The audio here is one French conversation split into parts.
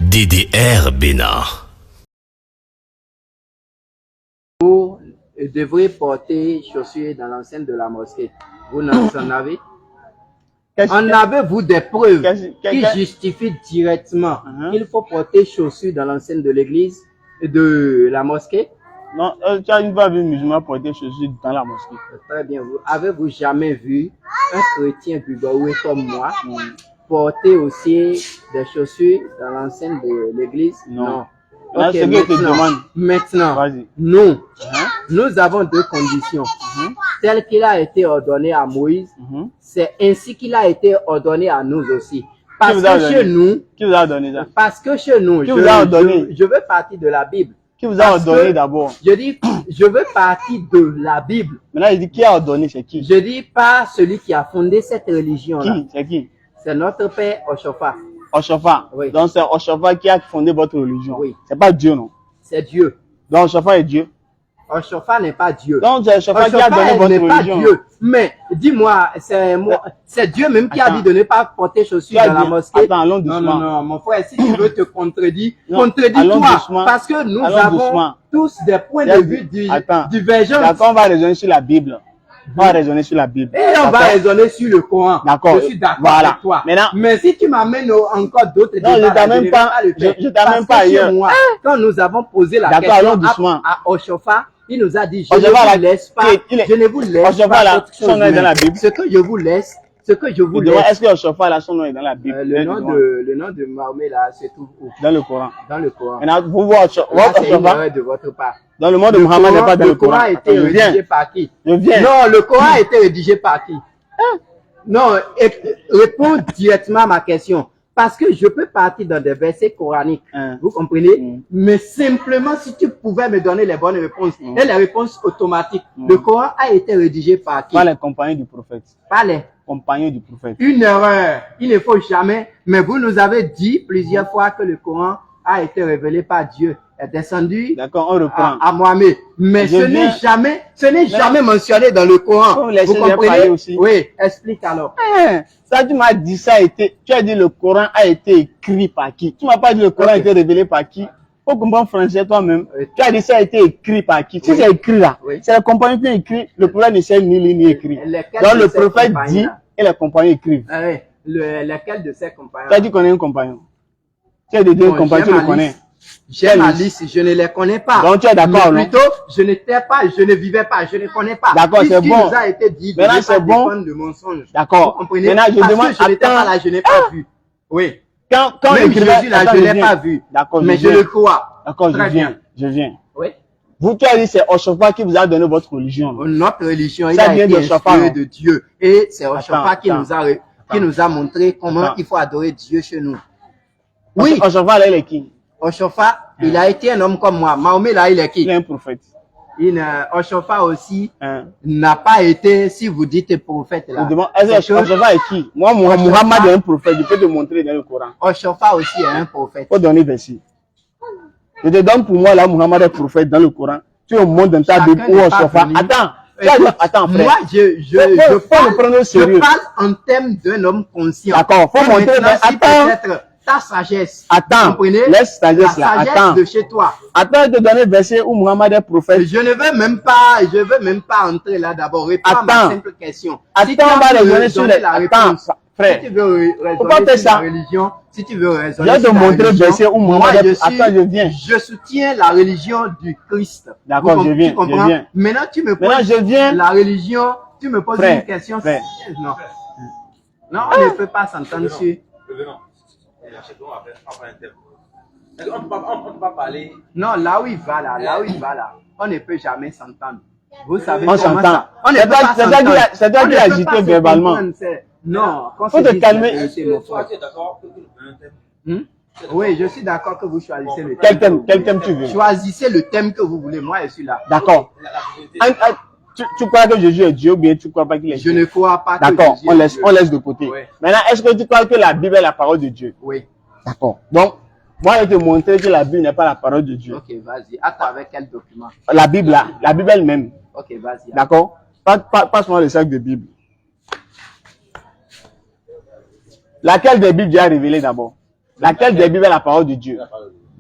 DDR Bénin. Vous devrez porter chaussures dans l'enceinte de la mosquée. Vous en avez? En avez-vous des preuves qui justifient directement qu'il faut porter chaussures dans l'enceinte de l'église et de la mosquée? Non, tu as une fois vu un musulman porter chaussures dans la mosquée. Très bien. Avez-vous jamais vu un chrétien bugoué comme moi porter aussi des chaussures dans l'enceinte de l'église? Non. Ok, ce que je te demande. Maintenant, Vas-y. nous avons deux conditions. Tel qu'il a été ordonné à Moïse, c'est ainsi qu'il a été ordonné à nous aussi. Parce que chez nous, qui vous a donné ça? Parce que chez nous, je veux partir de la Bible. Qui vous a ordonné d'abord? Je dis, je veux partir de la Bible. Maintenant, il dit qui a ordonné, c'est qui? Je dis pas celui qui a fondé cette religion-là. Qui? C'est qui? C'est notre père Oshofa. Oshofa. Oui. Donc c'est Oshofa qui a fondé votre religion. Oui. C'est pas Dieu, non? C'est Dieu. Donc Oshofa est Dieu. Oshofa n'est pas Dieu. Donc c'est Oshofa qui a donné votre religion. N'est pas Dieu. Mais dis-moi, c'est Dieu même qui a dit de ne pas porter chaussures dans la mosquée. Attends, allons doucement. Non, mon frère, si tu veux te contredire, contredis-toi. Parce que nous avons tous des points de vue divergents. D'accord, on va raisonner sur la Bible. On va raisonner sur la Bible. Et on va raisonner sur le Coran. D'accord. Je suis d'accord avec toi. Maintenant, mais si tu m'amènes encore d'autres débats, je t'amène pas ailleurs. Moi, quand nous avons posé la question à Oshofa, il nous a dit, je ne vous laisse pas. Je ne vous laisse pas. Son nom est dans la Bible. Ce que je vous laisse. Ce que je vous laisse. Est-ce que Oshofa là, son nom est dans la Bible? Le nom de Mahomet là, c'est tout. Dans le Coran. Dans le Coran. Maintenant, vous voyez Oshofa de votre part. Dans le monde de Muhammad n'est pas dans le Coran. Le Coran a été rédigé par qui? Je viens. Non, le Coran a été rédigé par qui? Non, réponds directement à ma question. Parce que je peux partir dans des versets coraniques, vous comprenez? Mais simplement, si tu pouvais me donner les bonnes réponses, et les réponses automatiques, le Coran a été rédigé par qui? Par les compagnons du prophète. Par les compagnons du prophète. Une erreur, il ne faut jamais, mais vous nous avez dit plusieurs fois que le Coran a été révélé par Dieu, est descendu à Mohamed. Mais ce n'est jamais mentionné dans le Coran. Vous comprenez? Aussi. Oui, explique alors. Ça, tu m'as dit ça tu as dit le Coran a été écrit par qui? Tu m'as pas dit le Coran a été révélé par qui? Faut comprendre français toi-même. Tu as dit ça a été écrit par qui? Si c'est écrit là, c'est le compagnon qui a écrit, le prophète ne sait ni lire ni écrire. Donc le prophète dit et les compagnons écrivent. Lequel de ces compagnons? Tu as dit qu'on est un compagnon. Tu as dit un compagnon, tu le connais. J'ai ma liste, je ne les connais pas. Donc tu es d'accord, non? Plutôt, je n'étais pas, je ne vivais pas, je ne connais pas. D'accord, c'est bon. Nous a été dit maintenant c'est bon. De mensonges. D'accord. Maintenant je demande. Je n'étais pas là, je n'ai pas vu. Oui. Quand même Jésus là, je ne l'ai pas vu. D'accord. Mais je le crois. D'accord, je viens. Oui. Vous qui avez dit c'est Oshofa qui vous a donné votre religion. Notre religion, il a été inspiré de Dieu. Et c'est Oshofa qui nous a montré comment il faut adorer Dieu chez nous. Oui. Oshofa là, il est qui? Oshofa, il a été un homme comme moi. Mahomet là, il est qui? Il est un prophète. Oshofa aussi n'a pas été, si vous dites prophète là. Oshofa est qui? Moi, Muhammad est un prophète. Je peux te montrer dans le Coran. Oshofa aussi est un prophète. Faut donner verset. Je te donne pour moi là, Muhammad est prophète dans le Coran. Tu me montres dans ta Bible où Oshofa. Attends, frère. Moi, je parle en termes d'un homme conscient. D'accord, faut montrer. Attends. Ta sagesse. Attends, laisse sagesse là. Attends. De chez toi. Attends de donner verset où Muhammad est prophète. Je veux même pas entrer là d'abord. Réponds à ma simple question. Attends, on va raisonner sur les. Attends, frère. Si tu veux raisonner sur la religion, si tu veux raisonner sur la religion, verset où Muhammad est. Attends, je viens. Je soutiens la religion du Christ. D'accord, je viens. Maintenant, tu me poses la religion, tu me poses une question. Non, on ne peut pas s'entendre sur. On ne peut pas parler. Non, là où il va là, on ne peut jamais s'entendre. Vous savez on s'entend. C'est toi qui as agité verbalement. Non, faut te calmer. Oui, je suis d'accord que vous choisissez le thème. Quel thème tu veux? Choisissez le thème que vous voulez. Moi, je suis là. D'accord. Tu crois que Jésus est Dieu ou bien tu crois pas qu'il est Dieu? Je ne crois pas que D'accord, on laisse de côté. Oui. Maintenant, est-ce que tu crois que la Bible est la parole de Dieu? Oui. D'accord. Donc, moi, je vais te montrer que la Bible n'est pas la parole de Dieu. Ok, vas-y. Attends, avec quel document? La Bible là, la Bible elle-même. Ok, vas-y. D'accord. Passe-moi le sac de Bible. Laquelle des Bibles Dieu a révélé d'abord? Laquelle des Bibles est la parole de Dieu?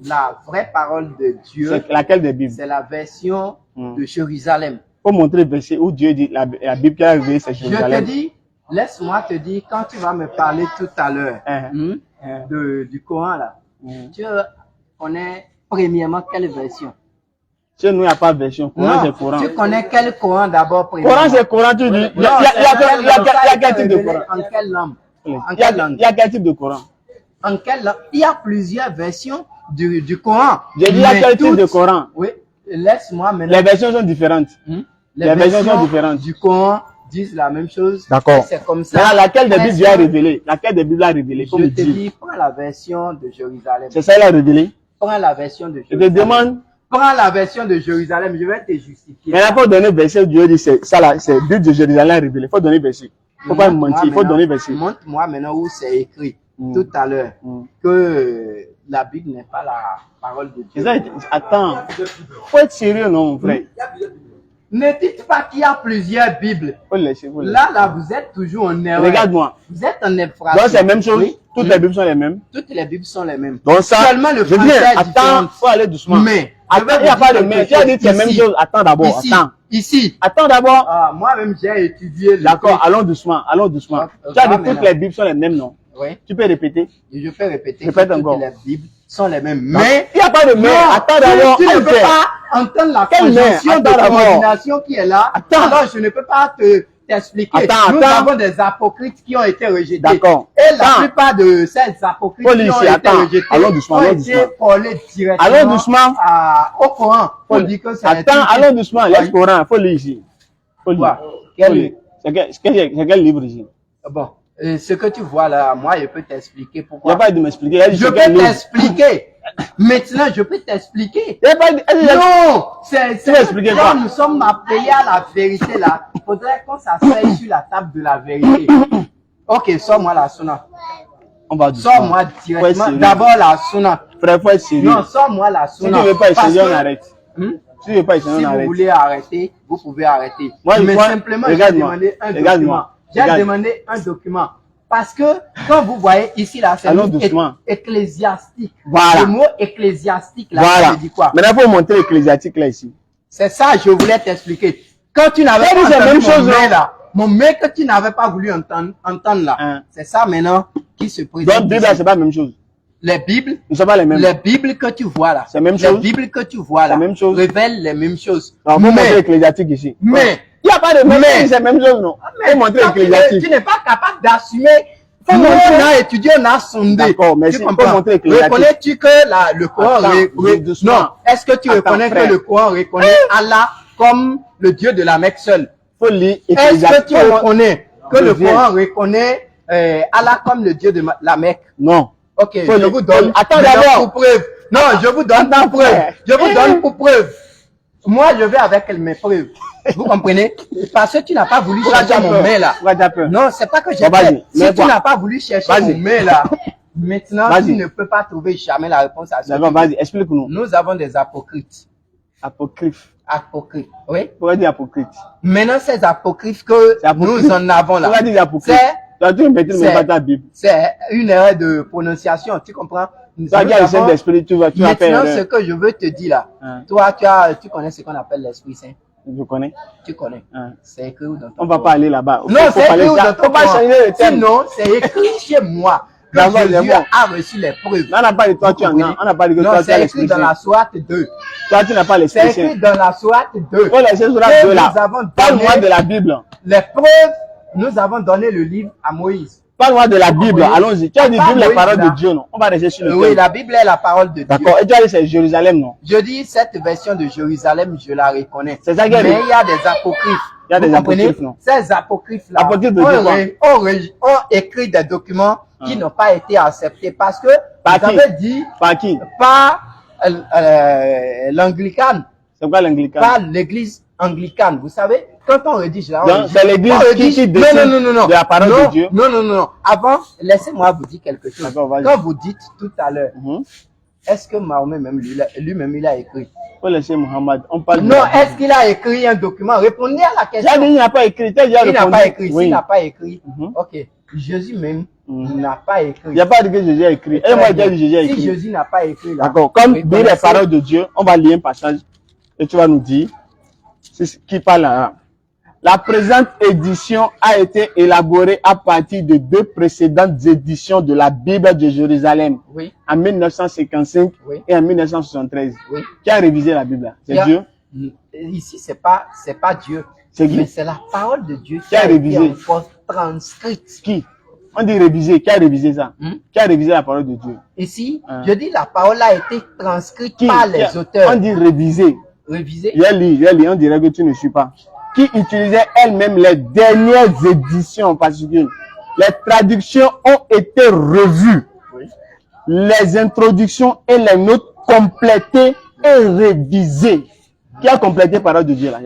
La vraie parole de Dieu, C'est laquelle des Bibles? c'est la version de Jérusalem. Faut montrer le verset où Dieu dit la Bible qui a révélé, c'est Je te Jérusalem. dis, laisse-moi te dire, quand tu vas me parler tout à l'heure du Coran là, tu connais premièrement quelle version? Chez nous, il n'y a pas de version. Coran, c'est Coran. Tu connais quel Coran d'abord premièrement? Coran, c'est Coran, tu dis. Il y a quel type de Coran? En quelle langue? Il y a quel type de Coran? En quelle langue? Il y a plusieurs versions du Coran. J'ai dit, il y a quel type de Coran? Oui, laisse-moi maintenant. Les versions sont différentes. Les versions sont différentes. Du Coran disent la même chose. D'accord. C'est comme ça. Maintenant, laquelle des Bibles Dieu a révélé? Laquelle des Bibles a révélé? Je te dis, prends la version de Jérusalem. C'est ça, il a révélé. Prends la version de Je Jérusalem. te demande. Prends la version de Jérusalem, je vais te justifier. Mais il faut donner le verset où Dieu dit c'est ça là, c'est Dieu de Jérusalem révélé. Il faut donner le verset. Il ne faut pas me mentir, il faut donner le verset. Montre-moi maintenant où c'est écrit tout à l'heure que la Bible n'est pas la parole de Dieu. Attends, faut être sérieux, non, mon frère. Ne dites pas qu'il y a plusieurs Bibles. Faut le laisser, Là, vous êtes toujours en erreur. Regarde-moi. Vous êtes en infraction. Donc c'est la même chose. Oui. Toutes les Bibles sont les mêmes. Toutes les Bibles sont les mêmes. Donc ça, seulement le je français viens. est Attends, différent. faut aller doucement. Mais attends, il n'y a pas de mais. Tu as dit que c'est la même chose. Attends d'abord. Attends. Ici. Attends d'abord. Moi-même, j'ai étudié. D'accord, allons doucement. Allons doucement. Tu as dit que toutes les Bibles sont les mêmes, non? Oui. Tu peux répéter? Je peux répéter. Répète que encore. toutes les Bibles sont les mêmes. Non. Mais il n'y a pas de mais. Attends d'abord. Tu ne peux pas entendre la conjonction de coordination qui est là. Attends. Alors, je ne peux pas t'expliquer. Nous avons des apocryphes qui ont été rejetés. D'accord. Et la plupart de ces apocryphes qui ont été rejetés allons doucement, ont été collés directement allons doucement. Au Coran. Faut dire que c'est attends, allons doucement. Laisse Coran. Il faut lire ici. Faut lire. C'est quel livre ici? Bon. Ce que tu vois là, moi, je peux t'expliquer pourquoi. Il n'y a pas de m'expliquer. Je peux t'expliquer. Maintenant, je peux t'expliquer. Non, c'est quand nous sommes appelés à la vérité là. Il faudrait qu'on s'asseye sur la table de la vérité. Ok, sors-moi la sunna. On va dire. Sors-moi directement. D'abord la sunna. Frère, faut être sérieux. Non, sors-moi la sunna. Si tu ne veux pas essayer, on arrête. Si tu ne veux pas essayer, on arrête. Si vous voulez arrêter, vous pouvez arrêter. Moi, mais simplement, j'ai demandé un document. J'ai demandé un document. Parce que quand vous voyez ici là, c'est le mot ecclésiastique. Voilà. Le mot ecclésiastique là, voilà. ça veut dire quoi? Maintenant, il faut montrer l'ecclésiastique là ici. C'est ça, je voulais t'expliquer. Quand tu n'avais pas entendu mon mail que tu n'avais pas voulu entendre là, c'est ça maintenant qui se présente. Donc, Bible, c'est pas la même chose. Les Bibles ne sont pas les mêmes. Les Bibles que tu vois là, c'est la même chose. Les Bibles que tu vois là, même chose. révèlent les mêmes choses. Alors, vous montrez l'ecclésiastique ici. Mais il n'y a pas de mais, c'est la même chose, non? Mais tu n'es pas capable d'assumer. Nous, on a étudié, on a sondé. D'accord, mais tu comprends. Reconnais-tu que le Coran non, est-ce que tu reconnais que le Coran reconnaît Allah comme le Dieu de la Mecque seul? Faut lire. Est-ce que tu reconnais que le Coran reconnaît Allah comme le Dieu de la Mecque? Non. Ok, je vous donne. Attends d'abord. Pour preuve. Non, je vous donne pour preuve. Je vous donne pour preuve. Moi, je vais avec mes preuves. Vous comprenez? Parce que tu n'as pas voulu chercher mon mail là. Non, c'est pas que j'ai fait. Si tu n'as pas voulu chercher mon mail là, maintenant tu ne peux pas trouver jamais la réponse à ça. D'accord, vas-y, explique-nous. Nous avons des apocryphes. Apocryphes. Apocryphes. Oui. Pourquoi dire apocryphes? Maintenant, ces apocryphes que nous en avons là. Pourquoi dire apocryphes? C'est une erreur de prononciation, tu comprends? Maintenant, ce que je veux te dire là, toi, tu connais ce qu'on appelle l'Esprit Saint. Je connais. Tu connais. C'est écrit où dans ton On va pas aller là-bas. Non, c'est écrit où dans ton sinon, c'est écrit chez moi. Jésus a reçu les preuves. On n'a pas de toi, tu en as. On n'a pas de toi, tu as c'est écrit dans la Sourate 2. Toi, tu n'as pas l'Esprit Saint. C'est écrit dans la Sourate 2. Faut laisser Sourate 2 là. Parle-moi de la Bible. Les preuves, nous avons donné le livre à Moïse. Parle-moi de la Bible, allons-y. Tu as dit Bible, la parole de Dieu, non? On va rester sur le Oui, la Bible est la parole de Dieu. D'accord. Et tu as dit c'est Jérusalem, non? Je dis cette version de Jérusalem, je la reconnais. C'est ça qui est. Mais il y a des apocryphes. Il y a des apocryphes, non? Ces apocryphes-là ont écrit des documents qui n'ont pas été acceptés parce que vous avez dit par qui? Pas l'anglicane. C'est quoi l'anglicane? Pas l'église anglicane. Vous savez, quand on rédige là, c'est l'église qui décide de la parole de Dieu. Non. Avant, laissez-moi vous dire quelque chose. Quand vous dites tout à l'heure, est-ce que Mahomet même lui-même il a écrit? Faut laisser Mohammed. On parle. Non, est-ce qu'il a écrit un document? Répondez à la question. Il n'a pas écrit. Il n'a pas écrit. S'il n'a pas écrit, ok. Jésus même n'a pas écrit. Il n'y a pas dit que Jésus a écrit. Et moi, j'ai dit Jésus a écrit. Si Jésus n'a pas écrit là. D'accord. Comme dit les paroles de Dieu, on va lire un passage et tu vas nous dire qui parle là. La présente édition a été élaborée à partir de 2 précédentes éditions de la Bible de Jérusalem. Oui. En 1955 et en 1973. Oui. Qui a révisé la Bible? C'est Dieu? Ici, c'est pas Dieu. Mais c'est la parole de Dieu qui a révisé. Été encore transcrite. Qui? On dit réviser. Qui a révisé ça? Qui a révisé la parole de Dieu? Ici, je dis la parole a été transcrite par les auteurs. On dit réviser. Réviser. Je lis, on dirait que tu ne suis pas. Qui utilisait elle-même les dernières éditions en particulier. Les traductions ont été revues. Oui. Les introductions et les notes complétées et révisées. Qui a complété la parole de Dieu là?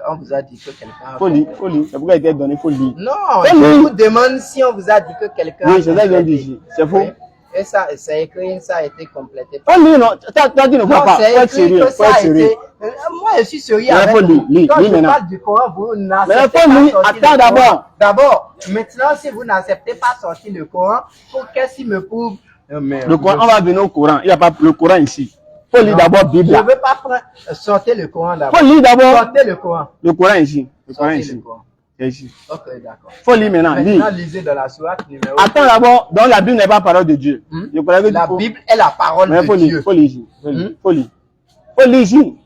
On vous a dit que quelqu'un... Faut lire. C'est pourquoi il a été donné, faut lire. Non, je vous demande si on vous a dit que quelqu'un... Oui, c'est ça que je dis ici. C'est faux. Et ça, c'est écrit, ça a été complété. Faut lire, non. Toi, tu ne vois pas. Faut être sérieux. Moi, je suis sérieux avec vous. Quand je parle du Coran, vous n'acceptez pas sortir attends d'abord. D'abord, maintenant, si vous n'acceptez pas sortir le Coran, qu'est-ce qui me prouve? Le Coran, on va venir au Coran. Il n'y a pas le Coran ici. Faut lire d'abord Bible. Je ne veux pas sortir le Coran d'abord. Faut lire d'abord. Sortez le Coran. Le Coran ici. Le Coran ici. C'est ici. Ok, d'accord. Faut lire maintenant. Maintenant, lisez dans la sourate numéro. Attends d'abord. Donc la Bible n'est pas la parole de Dieu. La Bible est la parole de Dieu. Faut lire ici. Faut lire. Faut lire ici.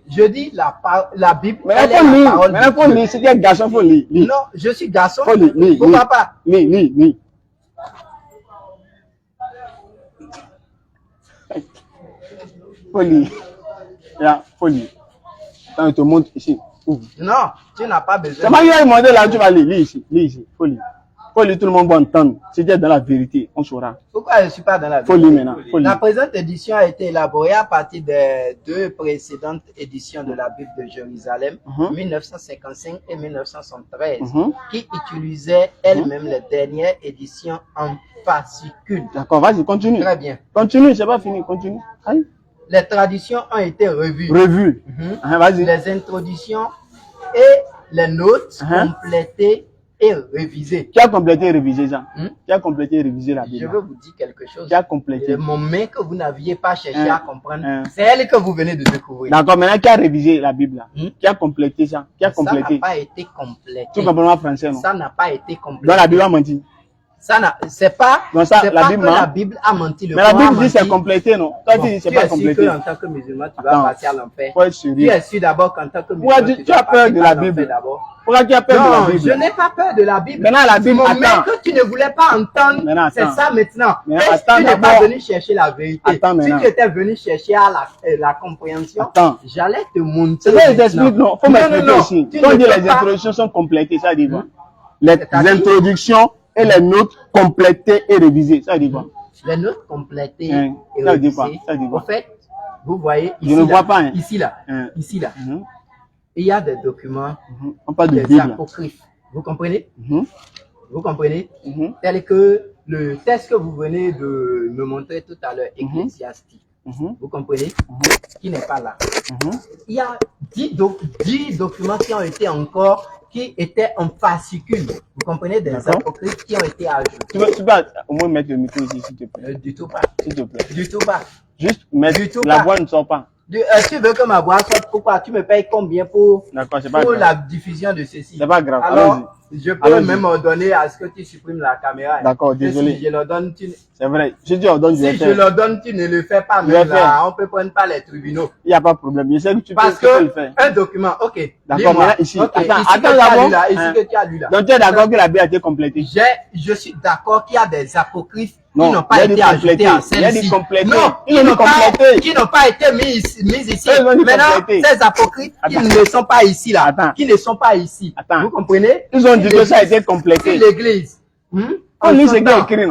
Je dis la Bible. Mais il faut lire. Maintenant, faut lire. Si tu es garçon, faut lire. Non, je suis garçon. Faut lire. Pourquoi pas? Lire. Faut lire. Faut lire. Quand je te montre ici. Non, tu n'as pas besoin. C'est moi qui vais demander là, tu vas lire. Lis ici. Faut lire. Faut lire, tout le monde va entendre. Si tu es dans la vérité, on saura. Pourquoi je ne suis pas dans la vérité? Faut lire maintenant. La présente édition a été élaborée à partir des 2 précédentes éditions de la Bible de Jérusalem, 1955 et 1973, qui utilisaient elles-mêmes les dernières éditions en fascicules. D'accord, vas-y, continue. Très bien. Continue, c'est pas fini, continue. Allez. Les traditions ont été revues. Vas-y. Les introductions et les notes complétées et révisées. Qui a complété et révisé ça? Qui a complété et révisé la Bible? Je veux vous dire quelque chose. Qui a complété? Mon main que vous n'aviez pas cherché à comprendre, c'est elle que vous venez de découvrir. D'accord, maintenant qui a révisé la Bible là? Qui a complété ça? Qui a complété? Ça n'a pas été complété. Tu comprends pas français, non? Ça n'a pas été complété. Dans la Bible a menti. C'est pas la Bible a menti. Mais la Bible dit c'est complété, non? Toi, tu dis c'est pas complété. Tu es sûr qu'en tant que musulman, tu vas passer à l'enfer. Faut être sérieux. Tu es sûr d'abord qu'en tant que musulman, tu as peur de la Bible. Pourquoi tu as peur de la Bible? Non, je n'ai pas peur de la Bible. Maintenant, la Bible, attends. Que tu ne voulais pas entendre, c'est ça maintenant. Tu n'es pas venu chercher la vérité. Si tu étais venu chercher la compréhension, j'allais te montrer. C'est ça, je t'explique, non? Faut m'expliquer aussi. Quand on dit les introductions sont complétées, ça dit quoi? Les introductions et les notes complétées et révisées, ça dit quoi? Les notes complétées et révisées. En fait, vous voyez ici, je ne vois pas, ici là, il y a des documents, on parle de des Bible. apocryphes. Vous comprenez? Vous comprenez? Tel que le texte que vous venez de me montrer tout à l'heure, Ecclésiastique. Vous comprenez? Qui n'est pas là. Il y a 10 documents qui ont été qui étaient en fascicule. Vous comprenez? Des apocryphes qui ont été ajoutés. Tu peux au moins mettre le micro ici, s'il te plaît. Du tout pas. S'il te plaît. Du tout pas. Juste mettre la voix ne sort pas. Tu veux que ma voix sorte? Pourquoi? Tu me payes combien pour la diffusion de ceci? C'est pas grave. Alors, je peux même ordonner à ce que tu supprimes la caméra. D'accord, désolé. Si je l'ordonne, c'est vrai. Si tu ordonnes, si je l'ordonne, tu ne le fais pas. Même là, on peut prendre pas les tribunaux. Il n'y a pas de problème. Je sais que tu peux le faire. Un document, ok. D'accord, maintenant ici. Okay. Attends d'abord. Ici que tu as lu là. Donc tu es d'accord que la Bible a été complétée? Je suis d'accord qu'il y a des apocryphes qui non, n'ont pas été ajoutés à celle-ci. Non, qui n'ont pas été mis ici. Maintenant, ces apocryphes qui ne sont pas ici là, qui ne sont pas ici. Vous comprenez? Ils ont dit que ça a été complété. Si l'église,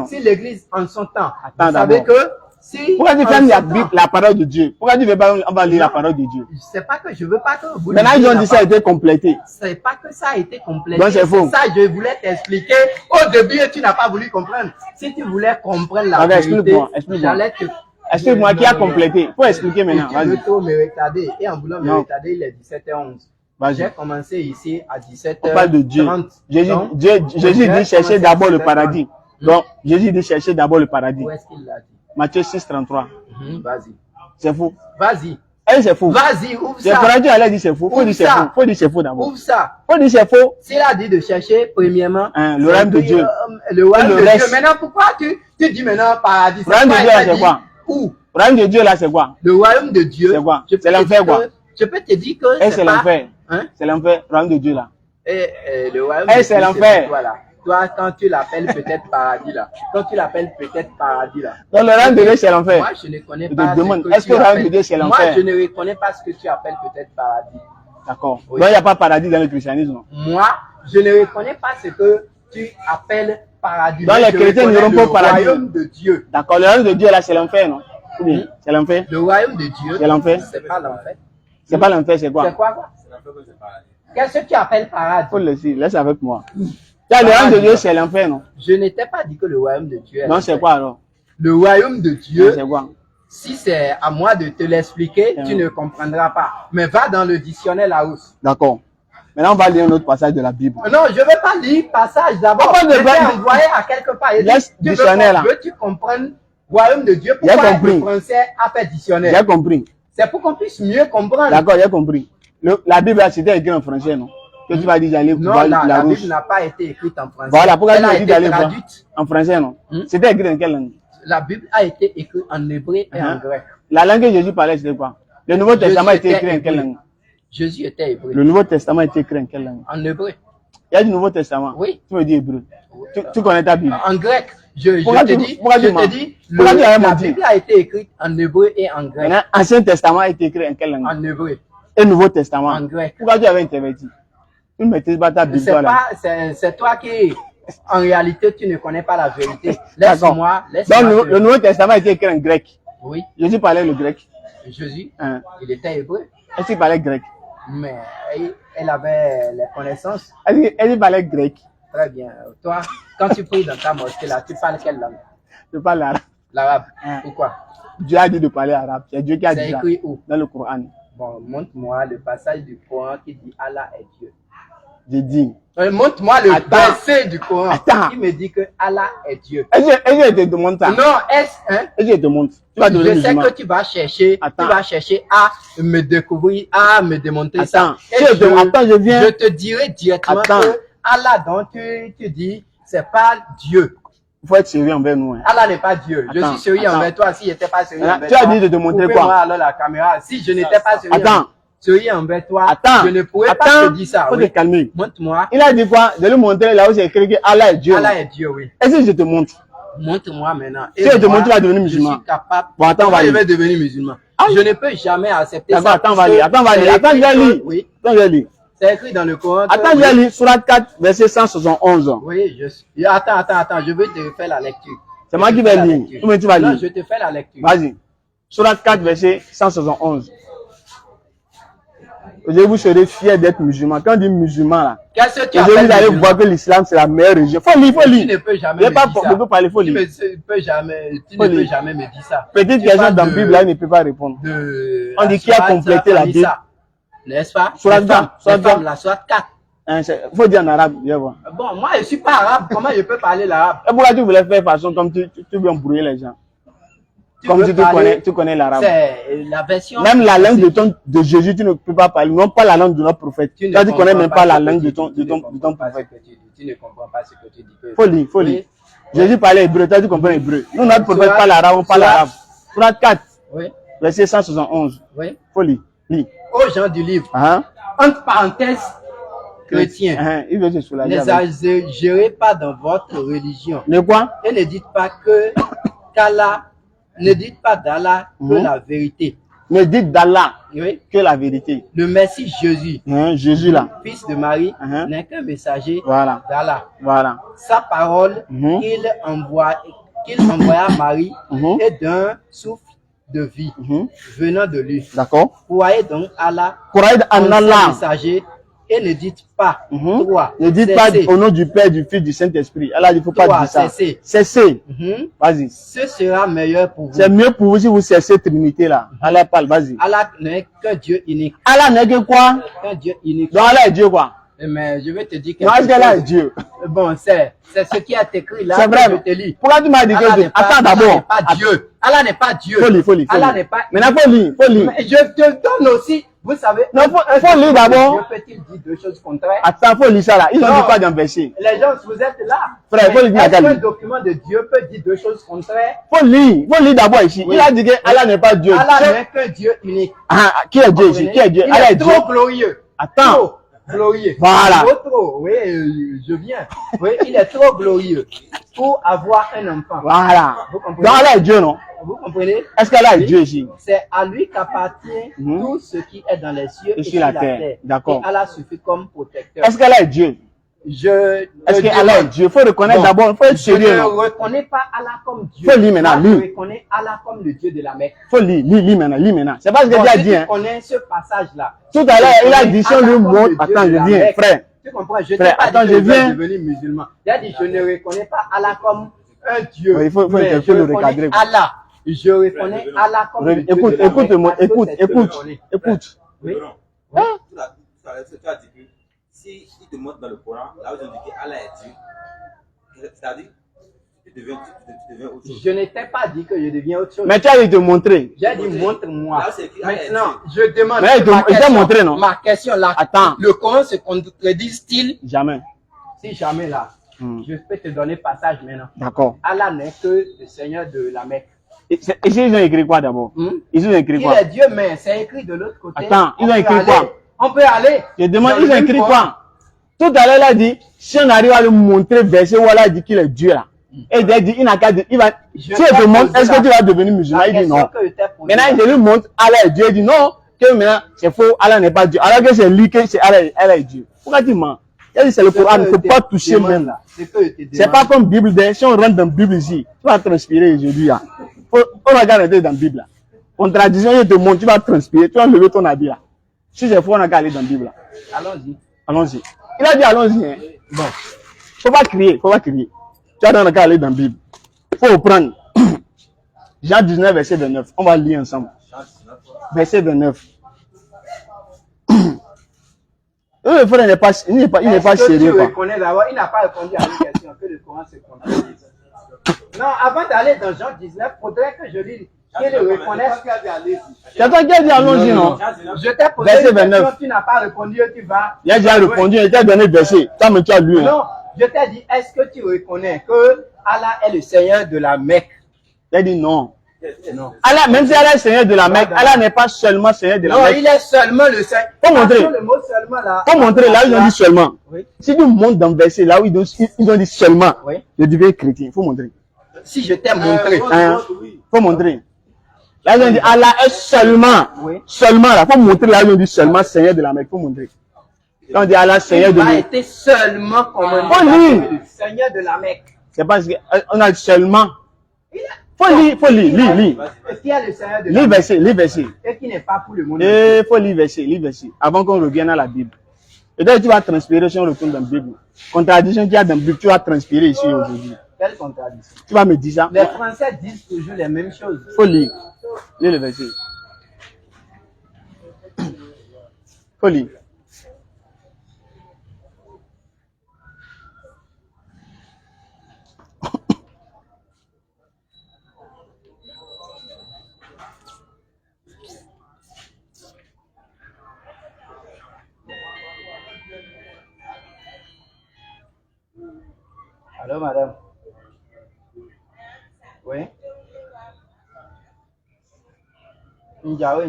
si l'église en son temps, vous savez que si... Pourquoi tu fermes la parole de Dieu? Pourquoi tu ne veux pas, on va lire la parole de Dieu? C'est pas que je veux pas que vous... Maintenant, ils ont dit que ça a été complété. C'est pas que ça a été complété. Donc c'est faux. Ça, je voulais t'expliquer. Au début, tu n'as pas voulu comprendre. Si tu voulais comprendre la vérité, j'allais te... Explique-moi qui a complété. Faut expliquer maintenant. Vas-y. Me retarder. Et en voulant me retarder, il est 17h11. J'ai commencé ici à 17h30. On parle de Dieu. Jésus dit chercher d'abord le paradis. Donc, Jésus dit chercher d'abord le paradis. Où est-ce qu'il l'a dit? Matthieu 6, 33. Vas-y. C'est faux. Vas-y. C'est faux. Vas-y, ouvre ça. Le paradis, elle a dit c'est faux. Faut dire c'est faux. Faut dire c'est faux d'abord. Ouvre ça. Faut dire c'est faux. S'il a dit de chercher, premièrement, le royaume de Dieu. Le royaume de Dieu. Maintenant, pourquoi tu dis maintenant paradis? Le royaume de Dieu, là, c'est quoi? Où? Le royaume de Dieu, là, c'est quoi? Le royaume de Dieu. C'est quoi? C'est l'enfer, quoi? Je peux te dire que c'est l'enfer. C'est l'enfer, le royaume de Dieu, là. Le royaume de Dieu, c'est l'enfer. Toi, quand tu l'appelles peut-être paradis, là. Quand tu l'appelles peut-être paradis, là. Donc, le royaume de Dieu, c'est l'enfer. Moi, je ne connais pas. Est-ce que le royaume de Dieu, c'est l'enfer? Moi, je ne reconnais pas ce que tu appelles peut-être paradis. D'accord. Donc, il n'y a pas paradis dans le christianisme. Moi, je ne reconnais pas ce que tu appelles paradis. Donc, les chrétiens n'iront pas au paradis. Le royaume de Dieu. D'accord. Le royaume de Dieu, là, c'est l'enfer, non? Oui. C'est l'enfer. Le royaume de Dieu. C'est l'enfer. C'est pas l'enfer. C'est pas l'enfer, c'est quoi? C'est quoi? Qu'est-ce que tu appelles paradis? Faut le laisser, laisse avec moi. Le royaume de Dieu, c'est l'enfer, non? Je n'étais pas dit que le royaume de Dieu est non, c'est quoi alors? Le royaume de Dieu, c'est quoi? Si c'est à moi de te l'expliquer, tu ne comprendras pas. Mais va dans le dictionnaire Larousse. D'accord. Maintenant, on va lire un autre passage de la Bible. Non, je ne vais pas lire passage d'abord. Je vais envoyer à quelque part. Laisse dictionnaire là. Tu comprends royaume de Dieu? Pourquoi le français a fait dictionnaire? J'ai compris. C'est pour qu'on puisse mieux comprendre. D'accord, j'ai compris. La Bible, c'était écrit en français, non? Que tu vas dire d'aller voir la Bible n'a pas été écrite en français. Voilà, pourquoi tu as dit d'aller voir en français, non? C'était écrit dans quelle langue? La Bible a été écrite en hébreu et en grec. La langue que Jésus parlait, c'était quoi? Le Nouveau Testament a été écrit en quelle langue? Jésus était hébreu. Le Nouveau Testament a été écrit en quelle langue? En hébreu. Il y a du Nouveau Testament? Oui. Tu me dis hébreu. Tu connais ta Bible? En grec. Je te dis, la Bible a été écrite en hébreu et en grec. Ancien Testament a été écrit en quelle langue? En hébreu. Et Nouveau Testament? En grec. Pourquoi tu avais interverti? Tu ne maîtrises pas ta Bible. C'est toi qui, en réalité, tu ne connais pas la vérité. Laisse-moi. Donc, le Nouveau Testament a été écrit en grec. Oui. Jésus parlait le grec. Jésus, il était hébreu. Est-ce qu'il parlait grec? Mais elle avait les connaissances. Est-ce qu'il parlait grec? Très bien. Toi, quand tu pries dans ta mosquée là, tu parles quelle langue? Je parle l'arabe. L'arabe. Pourquoi? Dieu a dit de parler arabe. C'est Dieu qui a dit ça. C'est écrit où? Dans le Coran. Bon, montre-moi le passage du Coran qui dit Allah est Dieu. J'ai dit. Montre-moi le verset du Coran qui me dit que Allah est Dieu. Est-ce que je te montre ça? Non, est-ce que je te montre? Je sais que tu vas chercher, à me découvrir, à me démontrer ça. Et je viens. Je te dirai directement que Allah dont tu dis, c'est pas Dieu. Il faut être sérieux envers nous. Allah n'est pas Dieu. Je suis sérieux envers toi. Si je n'étais pas sérieux envers toi, tu as dit de te montrer quoi? Alors la caméra. Si je n'étais pas sérieux envers toi, je ne pourrais pas te dire ça. Faut te calmer. Montre-moi. Il a dit quoi? De lui montrer là où c'est écrit que Allah est Dieu. Allah est Dieu, oui. Est-ce que je te montre? Montre-moi maintenant. Si je te montre, tu vas devenir musulman. Je suis capable. Bon, attends, on va lire. Je vais devenir musulman. Je ne peux jamais accepter ça. D'accord, attends, on va lire. Attends, je vais lire. Oui. Attends, je vais lire. C'est écrit dans le Coran. Attends, je vais lire Surat 4, verset 171. Oui, Attends, je veux te faire la lecture. C'est moi qui vais lire. Ou tu vas lire? Non, je te fais la lecture. Vas-y. Surat 4, verset 171. Aujourd'hui, vous serez fiers d'être musulman. Quand on dit musulman, là, aujourd'hui, vous allez voir que l'islam, c'est la meilleure religion. Faut lire. Tu ne peux jamais me dire ça. Je peux parler, faut lire. Tu ne peux jamais me dire ça. Petite question dans la Bible, là, il ne peut pas répondre. On dit qui a complété la Bible. N'est-ce pas? Surat 4. La Surat 4. Il faut dire en arabe, je vois. Bon, moi, je ne suis pas arabe. Comment je peux parler l'arabe? Et pourquoi tu voulais faire façon comme tu veux embrouiller les gens? Comme tu connais l'arabe. C'est la version. Même la langue de Jésus, tu ne peux pas parler. Non pas la langue de notre prophète. Tu ne connais même pas la langue de ton prophète. Tu ne comprends pas ce que tu dis. Faut lire. Jésus parlait hébreu, toi tu comprends hébreu. Nous, notre prophète parle arabe, on parle arabe. Surat 4, verset 171. Faut lire. Aux gens du livre, entre parenthèses, chrétiens, n'exagérez pas dans votre religion. De quoi? Et ne dites pas qu'Allah, ne dites pas d'Allah que la vérité. Ne dites d'Allah que la vérité. Le Messie Jésus, Jésus là, fils de Marie, n'est qu'un messager d'Allah. Voilà. Sa parole qu'il envoya à Marie est d'un souffle de vie venant de lui. D'accord. Croyez donc Allah, croyez en Allah, messager, Et ne dites pas 3. Ne dites pas au nom du Père, du Fils, du Saint-Esprit. Elle a dit, il ne faut pas dire ça. Cessez. Vas-y. Ce sera meilleur pour vous. C'est mieux pour vous si vous cessez Trinité là. Allah parle, vas-y. Allah n'est qu'un Dieu unique. Allah n'est que quoi? Un Dieu unique. Donc Allah est Dieu quoi? Mais je vais te dire non, est-ce qu'Allah est Dieu? Bon, c'est ce qui est écrit là. C'est vrai. Je te lis. Pourquoi tu m'as dit que Dieu? Attends d'abord. Allah n'est pas Dieu. Faut lire. Allah n'est pas. Maintenant, faut lire. Mais je te donne aussi. Vous savez. Non, faut lire d'abord. Peut-il dire deux choses contraires? Attends, faut lire ça là. Ils ont dit quoi dans le verset? Les gens, vous êtes là. Frère, faut lire. Est-ce qu'un document de Dieu peut dire deux choses contraires? Faut lire d'abord ici. Oui. Il a dit que Allah n'est pas Dieu. Allah n'est qu'un Dieu unique. Ah, qui est Dieu ici? Qui est Dieu? Allah est Dieu. Trop glorieux. Attends. Trop glorieux. Voilà. Trop. Oui, je viens. Oui, il est trop glorieux pour avoir un enfant. Voilà. Vous comprenez? Donc Allah est Dieu, non? Vous comprenez? Est-ce qu'Allah est Dieu ici? C'est à lui qu'appartient tout ce qui est dans les cieux et sur la terre. D'accord. Et Allah suffit comme protecteur. Est-ce qu'Allah est Dieu? Est-ce qu'Allah est Dieu? Il faut reconnaître d'abord, il faut être sérieux. Je ne reconnais pas Allah comme Dieu. Faut lire maintenant, Je reconnais Allah comme le Dieu de la Mecque. Faut lire maintenant. C'est pas ce que Dieu a dit. Tu connais ce passage-là. Tout à l'heure, il a dit, si on lui montre, attends, je viens, frère. Tu comprends? Je frère, attends, je viens. Devenir musulman. Il a dit, je ne reconnais pas Allah comme un Dieu. Oui, il faut le recadrer. Allah. Je reconnais Allah comme le Dieu de la Mecque. Écoute. Oui. Tu as dit que si il te montre dans le Coran, là où ils ont dit qu'Allah est Dieu, c'est-à-dire, tu deviens autre chose. Je n'étais pas dit que je deviens autre chose. Mais tu as dit de montrer. J'ai dit montre-moi. Maintenant, je demande. Mais il t'a montré, non? Ma question là. Attends. Le Coran se contredit-il? Jamais. Si jamais là, je peux te donner passage maintenant. D'accord. Allah n'est que le Seigneur de la Mecque. Et ils ont écrit quoi d'abord? Ils ont écrit quoi? Il est Dieu, mais c'est écrit de l'autre côté. Attends, ils ont écrit quoi? On peut aller. Je demande, ils ont écrit quoi? Tout à l'heure, il a dit, si on arrive à lui montrer verset où Allah dit qu'il est Dieu là. Et il a dit, il n'a qu'à dire, il va, si je te montre, est-ce que tu vas devenir musulman? Il dit non. Maintenant, je lui montre, Allah est Dieu. Il dit non, que maintenant, c'est faux, Allah n'est pas Dieu. Alors que c'est lui que c'est Allah est Dieu. Pourquoi tu mens? Il a dit, c'est le Coran, il ne faut pas toucher même là. C'est pas comme Bible, si on rentre dans la Bible ici, tu vas transpirer aujourd'hui là. On regarde dans la Bible là. Contradiction, je te montre, tu vas transpirer, tu vas lever ton habit là. Si c'est faux, on a qu'à aller dans la Bible là. Allons-y. Il a dit allons-y. Hein. Bon. Faut pas crier. Tu as qu'à aller dans la Bible. Faut reprendre. Jean 19, verset 29. On va lire ensemble. Verset 29. Le frère n'est pas sérieux. Quoi. Il n'a pas répondu à une question que le Coran se contredit. Non, avant d'aller dans Jean 19, il faudrait que je lise. Qu'il le reconnaisse. C'est toi qui as dit allons-y, non? Je t'ai posé une question, tu n'as pas répondu, tu vas. Il a déjà répondu, il t'a donné le verset. Tu as lu. Non, je t'ai dit, est-ce que tu reconnais que Allah est le Seigneur de la Mecque? Il a dit non. Allah, même si Allah est Seigneur de la Mecque, Allah n'est pas seulement Seigneur de la Mecque. Non, il est seulement le Seigneur. Faut montrer. Le mot seulement là. Faut montrer là où ils ont dit seulement. Oui. Si tu montes dans le verset là où ils ont dit seulement, oui. Je deviens chrétien. Faut montrer. Si je t'ai montré. Faut montrer. Là, ils ont dit Allah est seulement. Oui. Seulement là. Faut montrer là où ils ont dit seulement Seigneur de la Mecque. Faut montrer. Là, on dit Allah Seigneur de la Mecque. Il a été seulement commandé. Faut lire. Le Seigneur de la Mecque. C'est parce qu'on a dit seulement. Faut lire. Et qui est le Seigneur de la Mecque? Lis verset. Et qui n'est pas pour le monde. Et faut lire verset. Avant qu'on revienne à la Bible. Et donc tu vas transpirer si on retourne dans la Bible. Contradiction qu'il y a dans la Bible, tu vas transpirer ici aujourd'hui. Quelle contradiction? Tu vas me dire ça? Les Français disent toujours les mêmes choses. Faut lire. Lis le verset. Faut lire. Allô, madame? Oui? Njawe.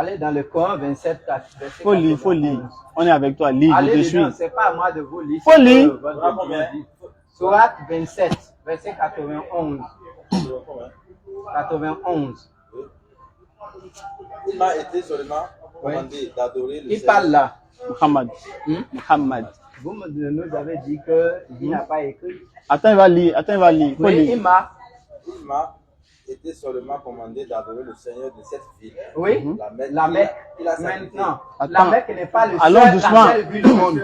Allez dans le Coran 27, 4. Faut lire, faut lire. On est avec toi, lis, je te suis. C'est pas à moi de vous lire. Faut lire. Sourate 27, verset 91. 91. Il m'a été seulement commandé d'adorer le Il parle là. Muhammad. Muhammad. Vous nous avez dit qu'il n'a pas écrit. Attends, il va lire. Attends, il va lire. Faut Oui, lire. il m'a été seulement commandé d'adorer le Seigneur de cette ville. Oui, la Mecque. Il a sacrifié. Maintenant, Attends. la Mecque n'est pas le Allons seul, doucement. la seule ville du monde.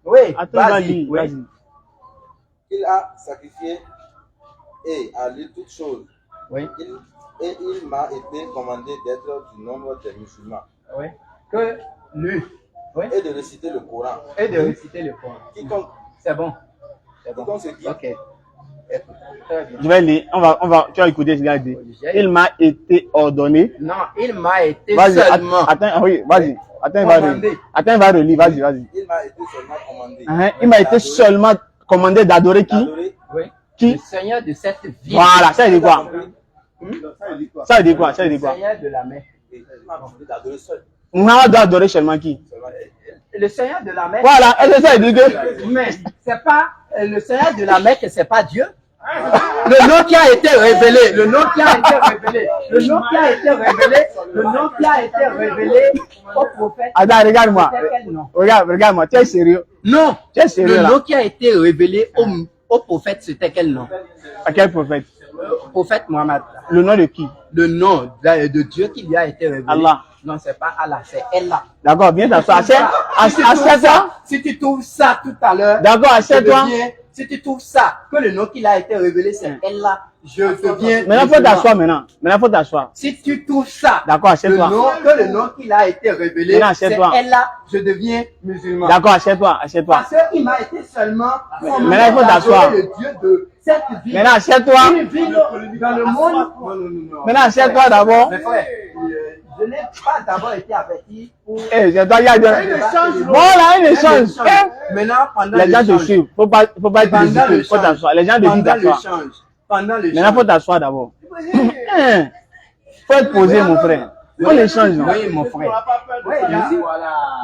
Oui, Attends, il va vas-y. lire. Oui. Vas-y. Il a sacrifié et a lu toutes choses. Oui. Il m'a été commandé d'être du nombre des musulmans. Oui. Que lui. Oui. Et de réciter le Coran. Et de réciter le Coran. Quiconque, C'est bon. C'est bon. quiconque se dit, Ok. Très bien. Je vais lire. Tu vas écouter ce qu'il a dit. Il m'a été ordonné. Non, il m'a été Vas-y, seulement. attends, oui, vas-y. Attends, il va relire. Attends, il va relire. Vas-y, vas-y. il m'a été seulement commandé. Il m'a été seulement commandé d'adorer qui? D'adorer Oui. Qui? Le Seigneur de cette ville. Voilà, ça veut dire quoi? Ça veut dire quoi? Ça veut Le dire quoi? Seigneur de la Mecque. il m'a commandé d'adorer seul. Muhammad doit adorer seulement qui? Seulement Le Seigneur de la Mecque. Voilà, est-ce que ça veut dire que? Mais c'est pas le Seigneur de la Mecque, c'est pas Dieu. Le nom qui a été révélé, le nom qui a été révélé, le nom qui a été révélé, le nom qui a été révélé au prophète. Attends, regarde-moi. C'était quel nom? Regarde-moi. Tu es sérieux? Non. Tu es sérieux Le là? nom qui a été révélé au prophète, c'était quel nom? À quel prophète? Au prophète Mohammed. Le nom de qui? Le nom de Dieu qui lui a été révélé. Allah. Non, c'est pas Allah, c'est Allah. D'accord, viens t'asseoir. Assieds-toi. Si tu trouves ça tout à l'heure, D'accord, assieds-toi. si tu trouves ça, que le nom qui a été révélé, c'est Allah, je deviens. Maintenant, faut t'asseoir maintenant. Maintenant, faut t'asseoir. Si tu trouves ça, D'accord, assieds-toi. que le nom qui a été révélé, Maintenant, c'est assieds-toi. Allah, je deviens musulman. D'accord, assieds-toi. Assieds-toi. Parce qu'il m'a été seulement. Maintenant, il faut t'asseoir. Le Dieu de cette ville. Maintenant, assieds-toi. Une ville dans le monde. Maintenant, assieds-toi d'abord. Mes frères, je n'ai pas d'abord été averti pour. Eh, je dois y aller. Voilà, un échange. Maintenant, pendant Les gens te l'échange, suivent. Faut pas être ridicule. Faut t'asseoir. Les gens te disent pendant d'asseoir. l'échange, pendant l'échange. Maintenant, faut t'asseoir d'abord. Faut être posé, mon frère. Faut l'échange, non? Oui, mon frère. Oui,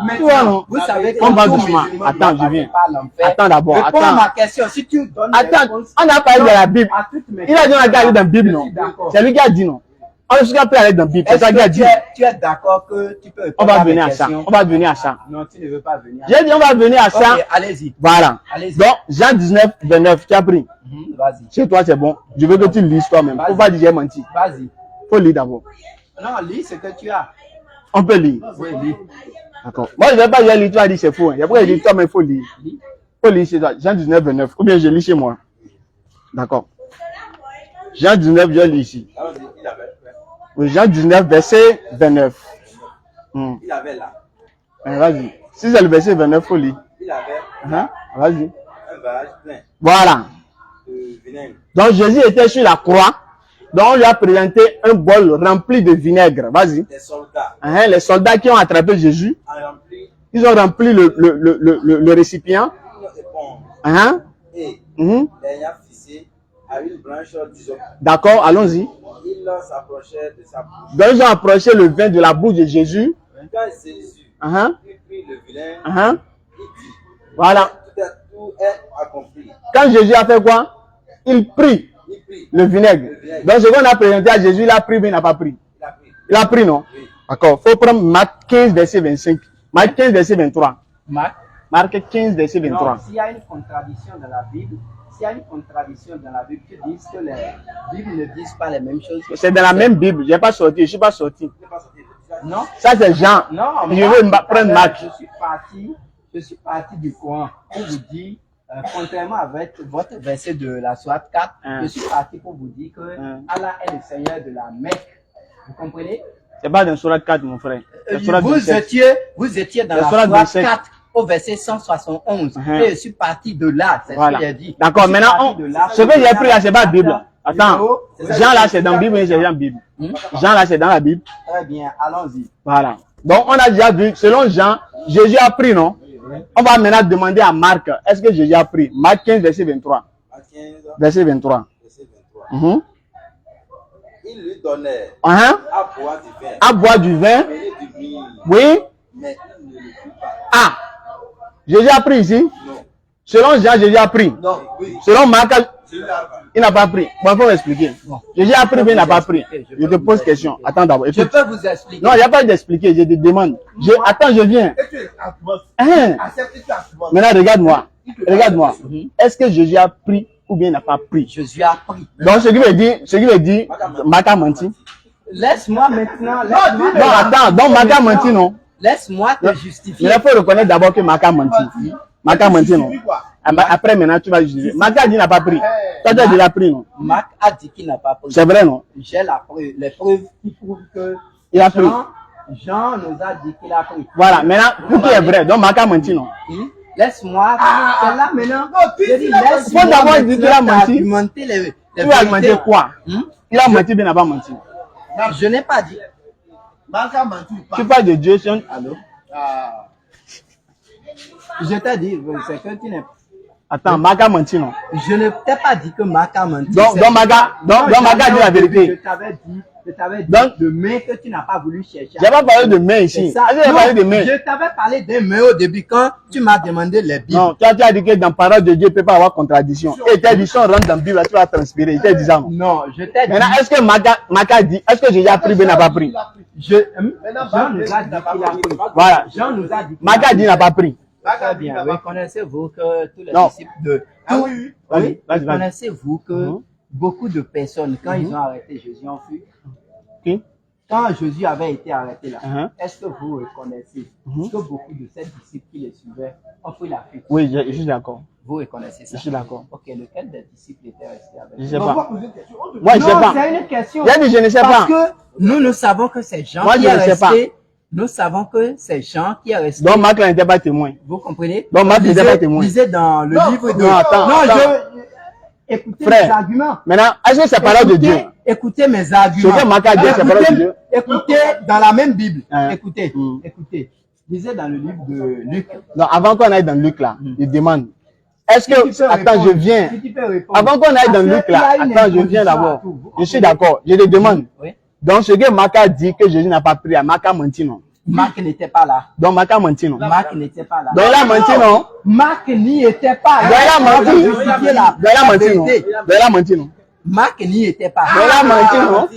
mais Toi, non? vous savez On va tout doucement. musulman Attends, doit je viens. passer par l'enfer. Attends d'abord. Réponds à Attends. ma question. Si tu donnes des Attends, réponses on a parlé de la Bible. à toutes mes Il a dit on a questions, gardé dans la Bible, je non? suis d'accord. C'est lui qui a dit non. On est sûr qu'il aller dans la Bible. C'est ça Est-ce qui a que dit. tu es d'accord que tu peux On répondre va à mes venir à ça. questions? On va venir à ça. Non, tu ne veux pas venir. J'ai dit on va venir à ça. Ok, allez-y. Voilà. Allez-y. Donc, Jean 19, 29, tu as pris. Vas-y. Chez toi, c'est bon. Je veux que tu lises toi-même. Faut pas dire j'ai menti. Vas-y. Faut lire d'abord. Non, lis ce que tu as. On peut lire. Oui, lis. D'accord. Moi, je ne vais pas lire, tu as dit c'est faux. Hein. Après, il dit toi, mais il faut lire. Lis. Faut lire chez toi. Jean 19, 29. Ou bien je lis chez moi. D'accord. Jean 19, je lis ici. alors il avait, Oui, Jean 19, verset 29. il avait là, Vas-y. Si c'est le verset 29, faut lire. il avait Vas-y. un vase plein Voilà. de vinaigre. Donc Jésus était sur la croix. Donc on lui a présenté un bol rempli de vinaigre. Vas-y. Des soldats Les soldats qui ont attrapé Jésus, ont rempli ils ont rempli le récipient. une éponge et l'ayant fixé à une branche d'hysope. D'accord, allons-y. Il s'approchait de sa bouche. Donc ils ont approché le vin de la bouche de Jésus. Quand Jésus prit le vinaigre, il dit, Voilà. tout est accompli. Quand Jésus a fait quoi? Il prit Il prit, le vinaigre. Donc ce qu'on a présenté à Jésus, il a pris, mais il n'a pas pris. il a pris. Il a pris, non? Oui. D'accord. Il faut prendre Marc 15, verset 25. Marc 15, verset 23. Marc 15, verset 23. Non, s'il y a une contradiction dans la Bible, tu dis que les Bibles ne disent pas les mêmes choses. C'est dans la même Bible. Je n'ai pas sorti. Je ne suis pas sorti. Il n'est pas sorti. Non? Ça, c'est Jean. Non, Je veux prendre Marc. Je suis parti du Coran pour vous dire, contrairement avec votre verset de la Sourate 4, je suis parti pour vous dire que Allah est le Seigneur de la Mecque. Vous comprenez? C'est pas dans Sourate 4, mon frère. Vous étiez dans la Sourate Sourate 27. 4 au verset 171. Et je suis parti de là. C'est Voilà. ce qu'il a dit. D'accord. Maintenant, ce que j'ai pris là, c'est pas la Bible. Attends. Jean là, c'est dans la Bible, c'est dans la Bible. Jean là, c'est dans la Bible. Très bien, allons-y. Voilà. Donc, on a déjà vu, selon Jean, Jésus a pris, non? On va maintenant demander à Marc, est-ce que Jésus a pris? Marc 15, verset 23. Verset 23. Il lui donnait À à boire du vin. boire du vin. Venu Oui. Mais il ne le prit pas. Ah, Jésus a pris ici. Non. Selon Jean, Jésus a pris. Non, oui. Selon Marc, Je l'ai appris. il n'a pas pris. Bon, il faut m'expliquer. Jésus a pris, mais il n'a pas pris. Je te pose question. Attends d'abord. Je Écoute. peux vous expliquer. Non, il n'y a pas d'expliquer. Je te demande. Attends, je viens. Et tu acceptes. Hein? Accepte et tu acceptes. Maintenant, regarde-moi. Regarde-moi. Est-ce que Jésus a pris ou bien il n'a pas pris? Jésus a pris. Donc, ce qui veut dire, Marc a menti. Laisse-moi maintenant. Non, attends. Donc, Marc a menti, non? Laisse-moi te Il justifier. faut reconnaître d'abord que Marc a menti. Marc a menti, non? Après, maintenant, tu vas justifier. Marc a dit qu'il n'a pas pris. Toi, tu as déjà pris, non? Marc a dit qu'il n'a pas pris. C'est vrai, non? J'ai la preuve, les preuves qui prouvent que Il a pris. Jean nous a dit qu'il a pris. Voilà, maintenant, pour qui est vrai? Donc, Marc a menti, non? Laisse-moi. C'est là maintenant. Je dis, Faut d'abord dire qu'il a menti. argumenter les Tu as menti vérités. quoi? Il a menti, bien il n'a pas menti. Je n'ai pas dit. Marc a menti ou pas? Tu parles de Dieu, c'est Allô? Ah. Je t'ai dit, c'est que tu n'es. Attends, Marc a menti, non? Je ne t'ai pas dit que Marc a menti. Donc, Marc a dit la vérité. Je t'avais dit Donc, de main que tu n'as pas voulu chercher. J'ai pas parlé de main ici. C'est ça. J'ai parlé de main. Je t'avais parlé des mains au début quand tu m'as demandé les Bibles. Non, tu as dit que dans la parole de Dieu, il ne peut pas avoir contradiction. Et tu as dit, si on rentre dans la Bible, tu vas transpirer. Il t'a dit ça, non? Non, je t'ai dit. Maintenant, est-ce que Marc a dit, est-ce que Jésus a pris, mais n'a pas pris? Jean nous a dit qu'il a pris. Voilà. Jean nous a dit. Marc a dit, il n'a pas pris. Très bien. Reconnaissez-vous que tous les Non. disciples de. Ah oui. Vas-y, vas-y. Reconnaissez-vous que beaucoup de personnes, quand ils ont arrêté Jésus, ont fui. Ok. Quand Jésus avait été arrêté là, Mhm. est-ce que vous reconnaissez que beaucoup de ces disciples qui les suivaient ont pris la fuite? Oui, je suis d'accord. Vous reconnaissez ça? Je suis d'accord. Ok, lequel des disciples était resté avec Je vous? sais On va pas. poser une question. Moi, je sais Non, pas. c'est une question. J'ai dit, je ne sais Parce pas. que nous, nous savons que c'est Jean Moi, qui je est ne sais pas. resté. Nous savons que c'est Jean qui est resté. Donc, Marc là n'était pas témoin. Vous comprenez? Donc, Marc n'était pas témoin. Lisez dans le livre de... non, attends, non, attends. Écoutez Frère. mes arguments. Maintenant, est-ce que c'est parole de Dieu? Écoutez mes arguments. Ce que Marc a dit, c'est parole de Dieu. Écoutez dans la même Bible. Hein. Écoutez, écoutez. Lisez dans le livre de Luc. Non, avant qu'on aille dans Luc là, il demande. Est-ce Si tu que, peux attends, répondre, je viens. si tu peux répondre. Avant qu'on aille dans Parce Luc qu'il y là, a une attends, je viens introduction à d'abord. tout. Vous Je suis comprenez? d'accord, je te demande. Oui. Donc, ce que Marc a dit que Jésus n'a pas pris, Marc a menti, non? Marc n'était pas là. Donc, Marc a menti, non? Marc n'était pas là. Donc, il a menti, non? Marc n'y était pas. Donc, il a menti. Je vais justifier la Donc, il a menti, non? vérité. Donc, il a menti, non? Marc n'y était pas. Donc, il a menti, non?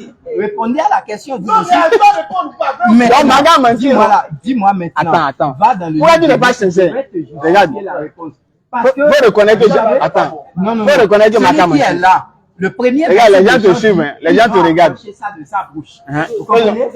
Répondez à la question, vous Non, aussi. mais elle doit répondre pas. Donc, Marc a menti, non? Dis-moi là, dis-moi maintenant. Attends. Va dans le Pourquoi livre tu n'es de pas Luc, sincère? je vais te justifier Regarde. la réponse. Parce que Faut reconnaître que j'avais- attends. Non, non, Faut non. reconnaître que Marc a Celui qui menti. est là, le premier Regarde, les verset gens de te Jean suivent, dit, hein. Les gens il te va regardent. approcher ça de sa bouche. Hein? Vous comprenez?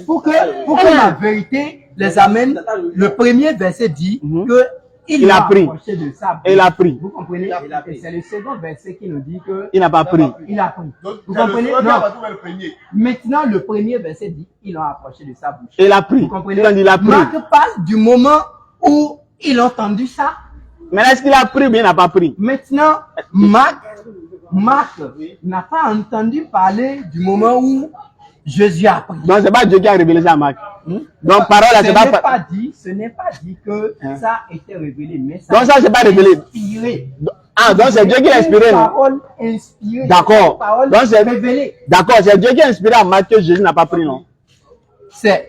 Pour que la vérité les amène, le premier verset dit que Il a pris. approché de sa bouche. Il a pris. Vous comprenez? Et c'est le second verset qui nous dit que Il n'a pas pris. il a pris. Donc, Vous c'est le comprenez? second qui Non. a battu le premier. Maintenant, le premier verset dit ils l'ont approché de sa bouche. Il a pris. Vous comprenez? Donc, il a pris. Marc parle du moment où il a entendu ça. Maintenant, est-ce qu'il a pris ou bien il n'a pas pris? Maintenant, Marc n'a pas entendu parler du moment où Jésus a pris. Donc, c'est pas Dieu qui a révélé ça à Marc. Donc, parole là, c'est pas. Ce n'est pas dit que ça a été révélé, mais ça Donc, ça, c'est pas révélé. inspiré. Ah, donc c'est Dieu qui l'a inspiré, Une non? parole inspirée. D'accord. Une parole Donc, c'est révélée. D'accord, c'est Dieu qui a inspiré à Marc que Jésus n'a pas pris, non? C'est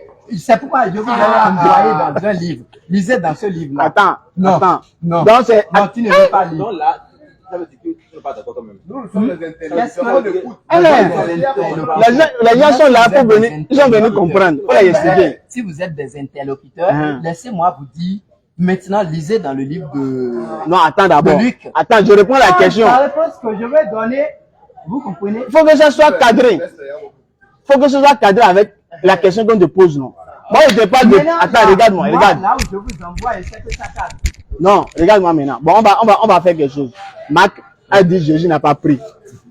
pourquoi je vous ai envoyé dans un livre. Lisez dans ce livre-là. Attends, Non. attends. Non. Donc, c'est. Non, tu ne veux pas lire. Donc là, ça veut dire que tu n'es pas d'accord quand même. Hmm? Nous sommes les Qu'est-ce intellectuels. que- On écoute. Les gens sont là pour venir. Ils sont venus comprendre. Pour les expliquer. Si vous êtes des interlocuteurs, Uh-huh. laissez-moi vous dire, maintenant lisez dans le livre de... Non, attends d'abord. De Luc. Attends, je réponds à la question. La réponse que je vais donner, vous comprenez? Il faut que ça soit cadré. Il faut que ce soit cadré avec la question qu'on te pose, non? Moi, je ne parle de. Maintenant, Attends, là, regarde-moi, moi, regarde. Là où je vous envoie, et c'est que ça cadre. Non, regarde-moi maintenant. Bon, on va faire quelque chose. Marc a dit Jésus n'a pas pris.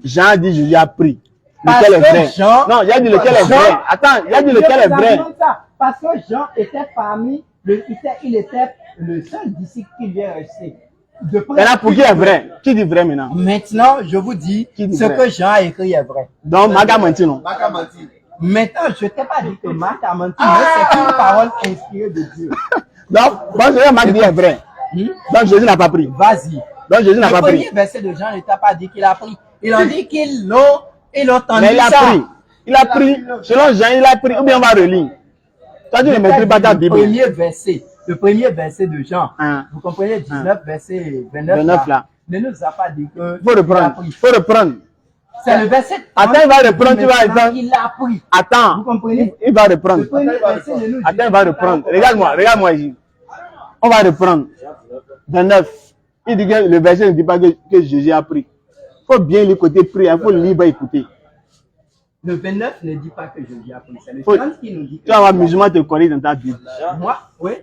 Jean a dit Jésus a pris. Parce Lequel est que vrai? Jean- Non, il a dit lequel est Jean- vrai. Attends, il a dit lequel est Je vous vrai. demande ça, parce que Jean était parmi, il était le seul disciple qui lui est resté. De près- Maintenant, pour qui est vrai? Qui dit vrai maintenant? Maintenant, je vous dis, Qui dit ce vrai? que Jean a écrit est vrai. Donc, Marc a menti, non? Marc a menti. Maintenant, je ne t'ai pas dit que Marc a menti, mais c'est une parole inspirée de Dieu. Donc, bon, c'est que Marc dit est vrai. Donc, Jésus n'a pas pris. Vas-y. Donc, Jésus n'a Le pas premier pris. verset de Jean ne t'a pas dit qu'il a pris. Il a dit qu'ils l'ont entendu Mais il a ça. pris. Il a pris. Selon Jean, il a pris. Ou bien on va relire. Toi, tu ne maîtrises pas ta Bible. Le premier verset de Jean. Vous comprenez, 19, verset 29 là. Ne nous a pas dit que. Faut reprendre. C'est le verset. Attends, il va reprendre, tu vas attendre. Il a appris. Attends. Vous comprenez? Il va reprendre. Attends, il va reprendre. Regarde-moi ici. On va reprendre. 29. Il dit que le verset ne dit pas que Jésus a pris. Il faut bien le côté prier, il faut lire et écouter. Le 29 ne dit pas que Jésus a pris. C'est le 30 qui nous dit que. Tu vas voir musulman te corriger dans ta Bible. Moi, oui.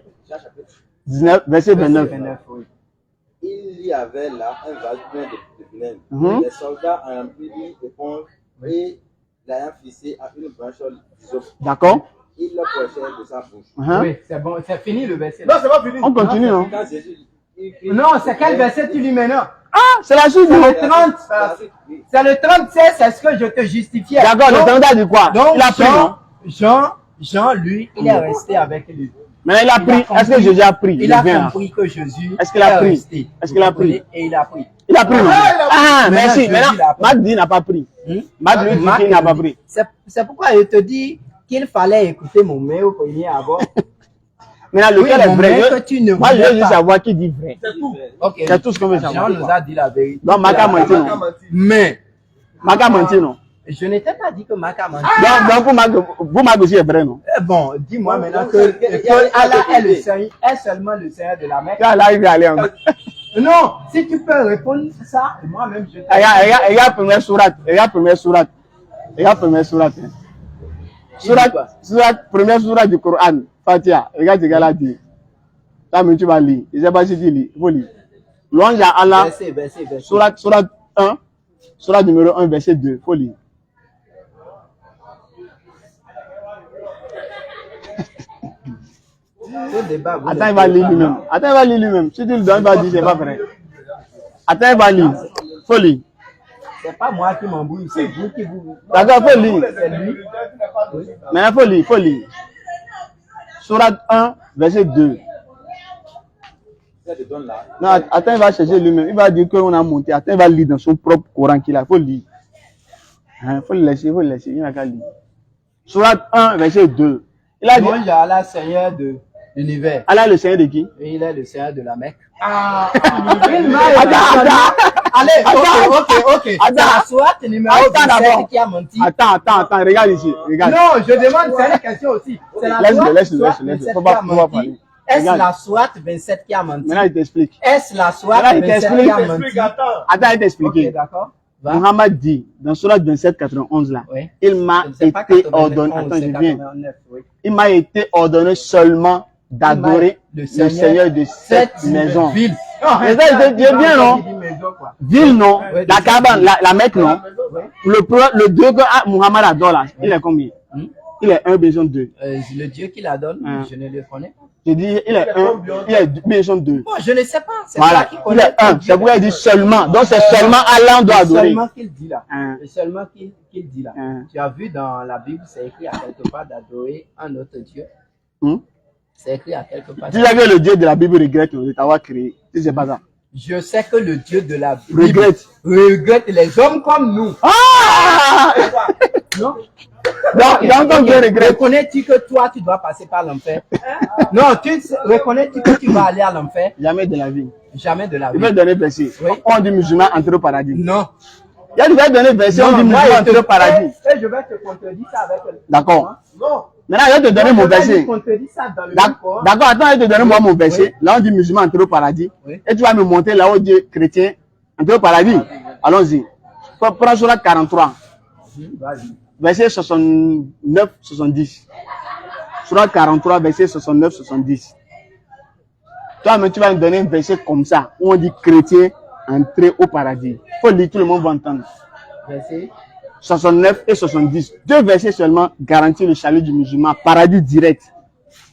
19, verset 29. Oui. Il y avait là un vase plein de vinaigre. Les soldats en remplirent une éponge et l'ayant fixé à une branche d'hysope. D'accord. Il le prêchait de sa bouche. Oui, c'est bon, c'est fini le verset. Non, c'est pas fini. On continue, non? Non, c'est quel verset tu lis maintenant? Ah, c'est la suite. C'est le 30. C'est le 36, c'est ce que je te justifiais. D'accord, le 30 a dit quoi? Donc, il a pris, non? Jean, lui, il est resté avec lui. Mais il a pris. Est-ce que Jésus a pris? Il a compris que Jésus est-ce qu'il a pris? Est-ce qu'il a pris? Et il a pris. Il a pris. Ah, merci. Maintenant, Marc dit n'a pas pris. Marc lui dit qu'il n'a pas pris. C'est pourquoi je te dis qu'il fallait écouter mon mail au premier abord. Maintenant, lequel est vrai? Moi, je veux juste savoir qui dit vrai. C'est tout. C'est tout ce qu'on veut savoir. Jean nous a dit la vérité. Donc, Marc a menti, non? Mais, Marc a menti, non? je n'étais pas dit que Marc a menti. Donc, pour Marc aussi est vrai, non? Bon, dis-moi maintenant que Allah est seulement le Seigneur de la Mecque. Allah, il va aller en. Non, si tu peux répondre ça, moi-même je. Regarde première sourate. Première sourate du Coran. Fatiha. Regarde ce qu'elle a dit. Là, mais tu vas lire. Je ne sais pas si tu lis. Il faut lire. Louange à Allah. Verset. Sourate 1. Sourate numéro 1, verset 2. Il faut lire. Attends, il va lire lui-même. Si tu le donnes, il va dire c'est pas vrai. Attends, il va lire. Faut lire. C'est pas moi qui m'embrouille, c'est vous qui vous. D'accord, faut lire. C'est lui. Maintenant, faut lire. Sourate 1, verset 2. Non, attends, il va chercher lui-même. Il va dire qu'on a monté. Attends, il va lire dans son propre Coran qu'il a. Il faut lire. Il faut le laisser. Il n'a qu'à lire. Sourate 1, verset 2. Il a dit. Moi, j'ai Allah, Seigneur de l'univers. Allah, le Seigneur de qui? Et il est le Seigneur de la Mecque. Allez, ok. C'est la sourate numéro 17 qui a menti. Attends, regarde ici. Regarde. Non, je demande, c'est une question aussi. C'est la sourate 27 qui a menti. Est-ce la sourate 27 qui a menti? Maintenant, il t'explique. Est-ce la sourate 27 qui a menti? Attends, il t'explique. Ok, d'accord. Muhammad dit, dans Sourate 27, 91 là, oui. Il m'a été ordonné, attends, je viens. Oui. Il m'a été ordonné seulement d'adorer le Seigneur de cette maison. Ville. Mais ça, c'est bien, non? Ville, non? La Kaaba, la Mecque, non? Le Dieu que Muhammad adore là, il est combien? Il est 1 besoin 2. Le Dieu qui l'adore, je ne le connais pas. Je dis, il est 1, il est besoin 2. Bon, je ne sais pas. Voilà, il est 1. C'est pourquoi il dit seulement. Donc c'est seulement Allah on doit adorer. Seulement qu'il dit là. C'est seulement qu'il dit là. Tu as vu dans la Bible, c'est écrit à quelque part d'adorer un autre Dieu. C'est écrit à quelque part. Tu sais que le Dieu de la Bible regrette de t'avoir créé. Tu sais pas ça. Je sais que le Dieu de la Bible regrette les hommes comme nous. Ah! Non? Reconnais-tu que toi, tu dois passer par l'enfer? Non, reconnais-tu que tu vas aller à l'enfer? Jamais de la vie. Jamais de la vie. Il va donner verset. Oui. On dit musulman entrer au paradis. Non. Il va donner verset, on dit musulman entrer au paradis. Je vais te contredire ça avec le. D'accord. Non. Maintenant, je vais te donner mon verset. D'accord, attends, je vais te donner moi mon verset. Là, on dit musulman entrer au paradis. Et tu vas me monter là où on dit chrétien entrer au paradis. Allons-y. Prends sur la 43. Vas-y. Verset 69-70. Sourate 43, verset 69-70. Toi-même, tu vas me donner un verset comme ça, où on dit chrétien entrer au paradis. Il faut lire, tout le monde va entendre. Verset 69 et 70. 2 versets seulement garantissent le salut du musulman, paradis direct.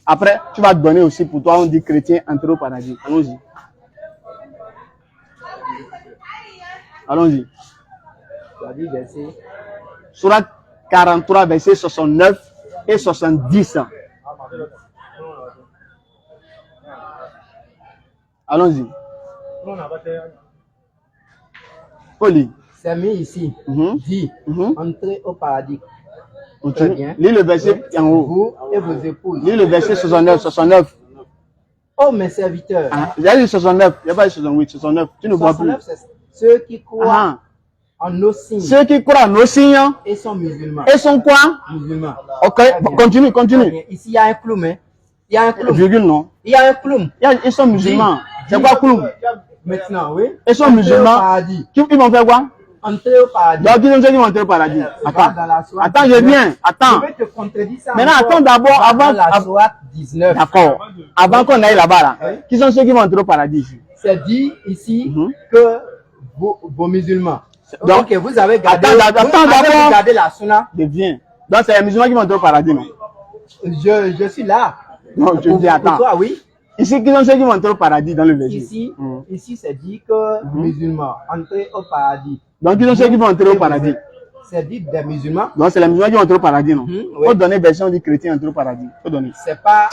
Après, tu vas te donner aussi pour toi, on dit chrétien entrer au paradis. Allons-y. Allons-y. Sourate 43, verset 69 et 70. Allons-y. Poli. C'est mis ici. Dit, entrer au paradis. Très bien. Lis le verset en haut. Vous et vos épouses. Lis le verset 69. Oh, mes serviteurs. J'ai dit 69, il n'y a pas dit 68, 69. Tu ne vois plus. 69, c'est ceux qui croient en nos signes Ceux qui croient en nos signes et sont musulmans. et sont quoi? Musulmans. Ok, Très bien. continue. Très bien. Ici, il y a un cloum. Hein. Il y a un cloum. Virgule, non. Il y a un cloum. Ils sont musulmans. C'est quoi, cloum? Maintenant, oui. Ils sont Entrer musulmans. au paradis. Ils vont faire quoi? Entrer au paradis. Donc, ils sont ceux qui vont entrer au paradis. Attends, je viens. Attends. Je vais te contredire ça. Maintenant, encore. attends d'abord, Dans avant. la sourate 19. D'accord. Avant qu'on aille là-bas, là. Oui. Qui sont ceux qui vont entrer au paradis ici? C'est dit ici Mhm. que vos musulmans. Donc, ok, vous avez gardé, attends d'abord. gardé la sunna. Je viens. Donc, c'est les musulmans qui vont entrer au paradis, non? Je suis là. Non, je dis, Pour attends. toi, oui. Ici, qui sont ceux qui vont entrer au paradis dans le verset? Ici, c'est dit que musulmans entrez au paradis. Donc, qui sont ceux qui vont entrer au paradis? C'est dit des musulmans. Donc, c'est les musulmans qui vont entrer au paradis, non? Oui. Faut donner version du chrétien entrer au paradis. Faut donner. C'est pas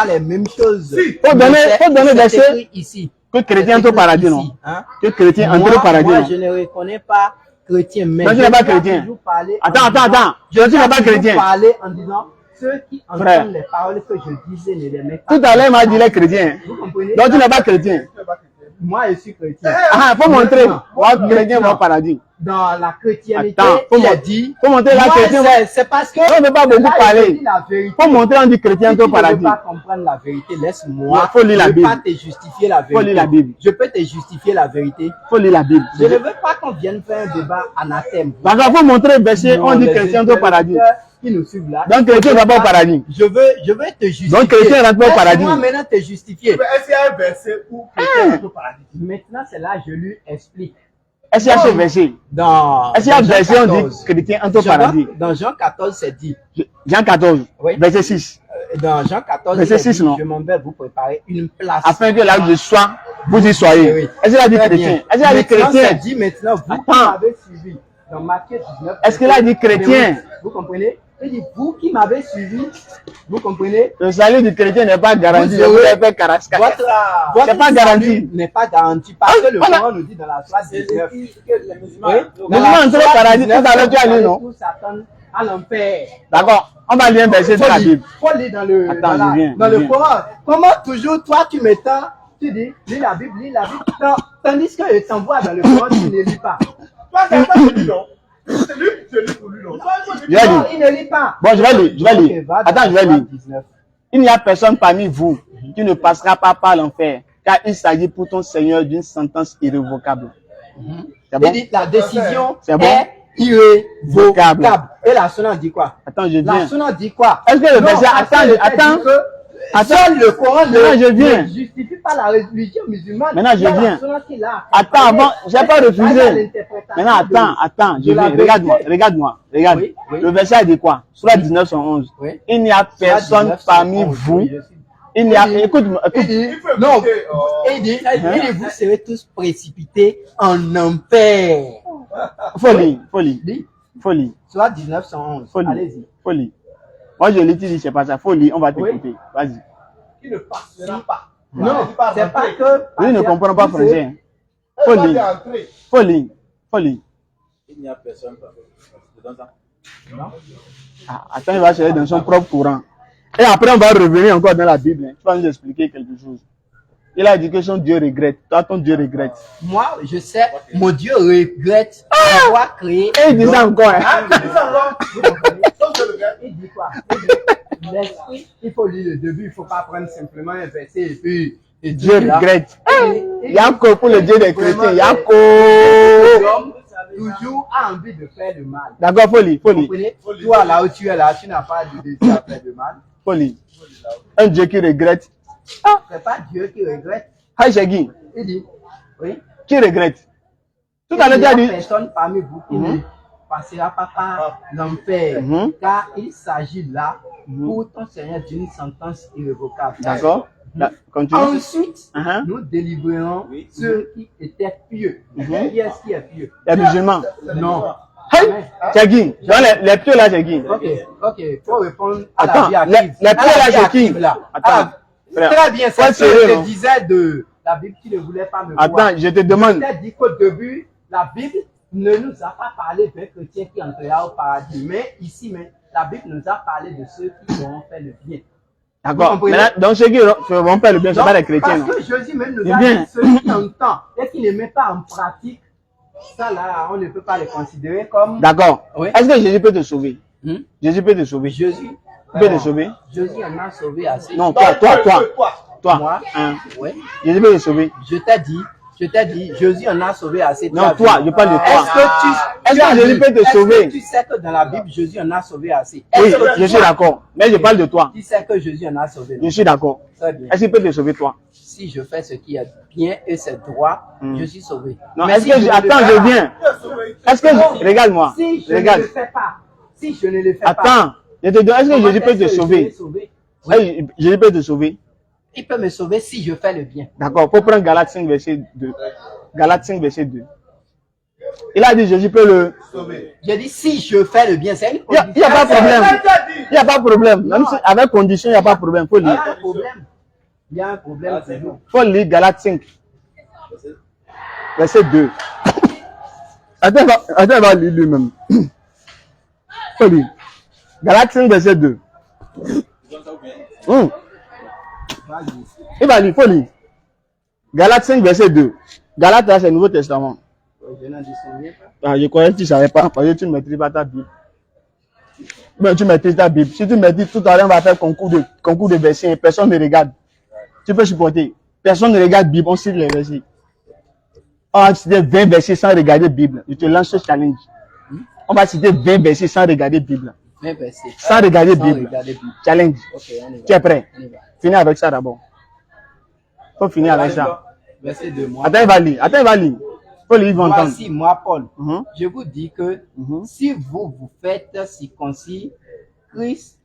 les mêmes choses. Faut donner C'est verset écrit ici. que chrétien entre au paradis, non? Ici, hein. Que chrétien entre au paradis, Moi, non? je ne reconnais pas chrétien, mais Donc, tu je n'es pas dois chrétien. toujours parler en Attends. disant- Tu n'es pas toujours chrétien. parler en disant ceux qui Frère. entendent les paroles que je disais ne les mettent pas. Tout à l'heure, il m'a dit les chrétiens. Vous comprenez? Donc, tu n'es pas chrétien. Moi, je suis chrétien. Faut montrer. Maintenant, Moi, chrétien va au paradis. Dans la chrétienté, Attends, il a dit. Faut montrer la Moi, chrétien. c'est parce que. On ne peut pas beaucoup là, il parler. dit la vérité. Faut montrer on dit chrétien Si entre au tu ne veux paradis. pas comprendre la vérité, laisse-moi. Non, faut lire la je ne Bible. peux pas te justifier la vérité. Faut lire la Bible. Je peux te justifier la vérité. Faut lire la Bible. Je ne veux pas qu'on vienne faire un débat anathème. Parce qu'il faut montrer le verset, Non, on dit les chrétien entre au paradis. auditeurs qui nous suivent là. Donc, chrétien va pas au paradis. Je veux te justifier. Donc, chrétien rentre pas au paradis. Laisse-moi maintenant te justifier. Est-ce qu'il y a un verset où chrétien entre au paradis? Maintenant, c'est là que je lui explique. Est-ce qu'il y a ce verset? Est-ce qu'il y a un verset on dit chrétien entre au paradis? Dans Jean 14, c'est dit. Jean 14, Oui. verset 6. Dans Jean 14, Verset il est 6, dit, non? je m'en vais vous préparer une place. Afin que là où je sois, vous y soyez. Oui. Est-ce qu'il a dit Très chrétien? bien. Est-ce qu'il a dit Maintenant, c'est chrétien? dit maintenant, vous qui Attends. m'avez suivi dans Matthieu 19. Est-ce qu'il a dit chrétien? Vous comprenez? Il dit, vous qui m'avez suivi, vous comprenez? Le salut du chrétien n'est pas garanti. Vous Vous aurez- avez fait carasca. Votre C'est pas salut garanti. n'est pas garanti parce que le Voilà. Coran nous dit dans la sourate 19. Les musulmans. Oui. entrent au Dans Musulmans la entrent au sourate paradis, 19, tout à l'heure, tu as lu, vous non? tous s'attendent à l'enfer. D'accord. On va lire un verset de la Bible. Faut lire dans le, Attends, dans je viens, dans je le viens. Coran. Comment toujours toi tu m'étends, tu dis, lis la Bible. Tandis que je t'envoie dans le Coran, tu ne lis pas. Toi, c'est pas celui, non? C'est lui qui te lit pour lui, non? Je vais Non, lire. il ne lit pas. Bon, je vais lire, je vais Ok, lire. va dans Attends, je vais la lire. 19. Il n'y a personne parmi vous qui ne passera pas par l'enfer, car il s'agit pour ton Seigneur d'une sentence irrévocable. C'est bon? Il dit, la décision C'est bon? est irrévocable. Et la sunna dit quoi? Attends, je La viens. sunna dit quoi? Est-ce que le Non, verset, parce que le texte attends, dit que attends. seul le Coran Maintenant, je viens. ne justifie pas la religion musulmane. Maintenant, je Il y a la viens. sunna qui l'a Attends, accompagnée. avant, j'ai pas Là, il y a refusé. l'interprétation Maintenant, attends, je de la viens. Regarde-moi, vérité. regarde. Oui, oui. Le verset a dit quoi? Surah 19, 111. Oui. Il n'y a personne 19, parmi 111, vous. oui, je suis- Il n'y a, Il dit- écoute-moi, Il écoute. dit, faut non, écouter, il dit, vous serez tous précipités en enfer. Folie. Dit, Soit soit 1911. Folie. Allez-y. Folie. Moi, je l'ai dit, c'est pas ça. Folie, on va Oui. t'écouter. Vas-y. Qui ne passera pas. Non, c'est pas que. Lui, il ne comprend pas français. hein. Folie. Folie. Il n'y a personne. C'est dans ça. Ah, attends, il va chercher dans son propre courant. Et après, on va revenir encore dans la Bible. hein. Tu vas nous expliquer quelque chose. Il a dit que son Dieu regrette. Toi, ton Dieu regrette. Moi, je sais, mon Dieu regrette d'avoir créé. Et il dit ça encore. hein. Ah, tu dis ça encore? Vous comprenez? Donc, je regrette. Il dit quoi? Il dit, l'esprit, il faut lire le début, il ne faut pas prendre simplement un verset et puis. et Dieu dire là. regrette. Il dit- Yako pour le Dieu des chrétiens. Yako. L'homme toujours a envie de faire le mal. D'accord, folie. Vous comprenez? Toi, là où tu es là, tu n'as pas de désir à faire le mal. Folie. Un Dieu qui regrette. C'est pas Dieu qui regrette. Haïchegi, Il dit, oui. qui regrette. Tout Il à l'heure, n'y tu a as dit. personne parmi vous qui ne passera pas par l'enfer, Mhm. car il s'agit là pour ton Seigneur d'une sentence irrévocable. D'accord. Là, continue. Ensuite, Uh-huh. nous délivrirons ceux qui étaient pieux. Qui est-ce qui est pieux? Les musulmans. Non. Hey, Chegi. Les pieux là, Chegi. Ok, faut répondre à la Attends, vie active. les À pieux la là, vie c'est active, qui? là. Attends. Frère, Très bien, faut c'est être ce que sérieux, je non? disais de la Bible qui ne voulait pas me Attends, voir. je te demande. Je t'ai dit qu'au début, la Bible ne nous a pas parlé d'un chrétien qui entrera au paradis. Mais ici, la Bible nous a parlé de ceux qui auront fait le bien. D'accord. Vous comprenez? Maintenant, donc ceux qui vont faire le bien, ce ne sont pas les chrétiens. Parce Non? que Jésus même nous Eh a bien. dit ceux qui entendent et qui ne mettent pas en pratique, ça là, on ne peut pas les considérer comme. D'accord. Oui. Est-ce que Jésus peut te sauver? Hmm? Jésus peut te sauver. Jésus. Il peut te sauver? Jésus en a sauvé assez. Non, toi. Moi, Hein. oui. Jésus peut te sauver. Je t'ai dit, Jésus en a sauvé assez. Non, toi, je parle de toi. Est-ce que Jésus peut te sauver? Tu sais que dans la Bible, Jésus en a sauvé assez. Oui, Est-ce que je suis d'accord. Mais je parle de toi. Tu sais que Jésus en a sauvé. Je suis d'accord. Très bien. Est-ce qu'il peut te sauver, toi? Si je fais ce qui est bien et c'est droit, je suis sauvé. Non, Mais est-ce si que je ne le attends, fais je pas, viens. Est-ce que regarde-moi. Si je ne Regarde. le fais pas, si je ne le fais pas, Attends, je te demande, est-ce que comment Jésus peut est-ce te que je sauver? vais sauver? Oui. Jésus peut te sauver. Il peut me sauver si je fais le bien. D'accord. Pour prendre Galates 5, verset 2. Galates 5, verset 2. Il a dit Jésus peut le Sauvé. J'ai dit si je fais le bien, c'est une Il n'y a pas de problème. Il n'y a pas de problème. Même Non. si, avec condition, il n'y a pas de problème. Il faut Il y lire. a un problème. Il y a un problème toujours. Il faut lire Galates 5, verset 2. Attends, il va lire lui-même. Il faut lire. Galates 5, verset 2. Il va lire, il faut lire. Galates 5, verset 2. Galates, c'est le Nouveau Testament. Je n'en distingue pas. Ah, je croyais que tu ne savais pas, parce que tu ne maîtrises pas ta Bible. Mais tu maîtrises ta Bible. Si tu me dis tout à l'heure, on va faire concours de versets, personne ne regarde. Tu peux supporter. Personne ne regarde Bible, on cite les versets. On va citer 20 versets sans regarder Bible. Je te lance ce challenge. On va citer 20 versets sans regarder Bible. Mais verset. Sans regarder Sans Bible. regarder Bible. Challenge. Ok, on y va. Tu es prêt? On y va. Finis avec ça d'abord. Faut finir avec ça. Verset 2. Moi. Attends, il va lire. Attends, il va lire. Faut lire, ils vont entendre. Voici, moi, Paul, Mhm. je vous dis que Mhm. si vous vous faites circoncis, Christ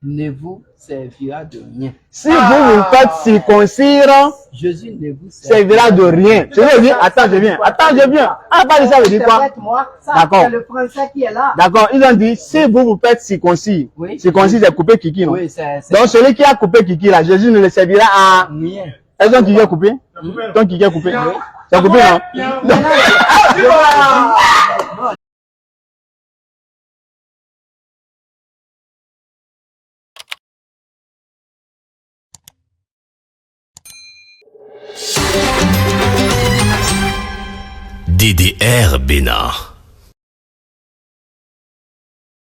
ne vous servira de rien. Si vous vous faites circoncire, Jésus ne vous servira de rien. Je veux dire, attends, je viens. Attends, je viens. Ah, pas de ça veut dire quoi? Interprète-moi. Ça, D'accord. c'est le français qui est là. D'accord, ils ont dit, si vous vous faites circoncis, Oui. circoncis c'est couper kiki, non? Oui, c'est Donc celui qui a coupé kiki là, Jésus ne le servira à... rien. Est-ce que ton kiki est coupé? Ton kiki est coupé? C'est coupé, non? DDR Bénin.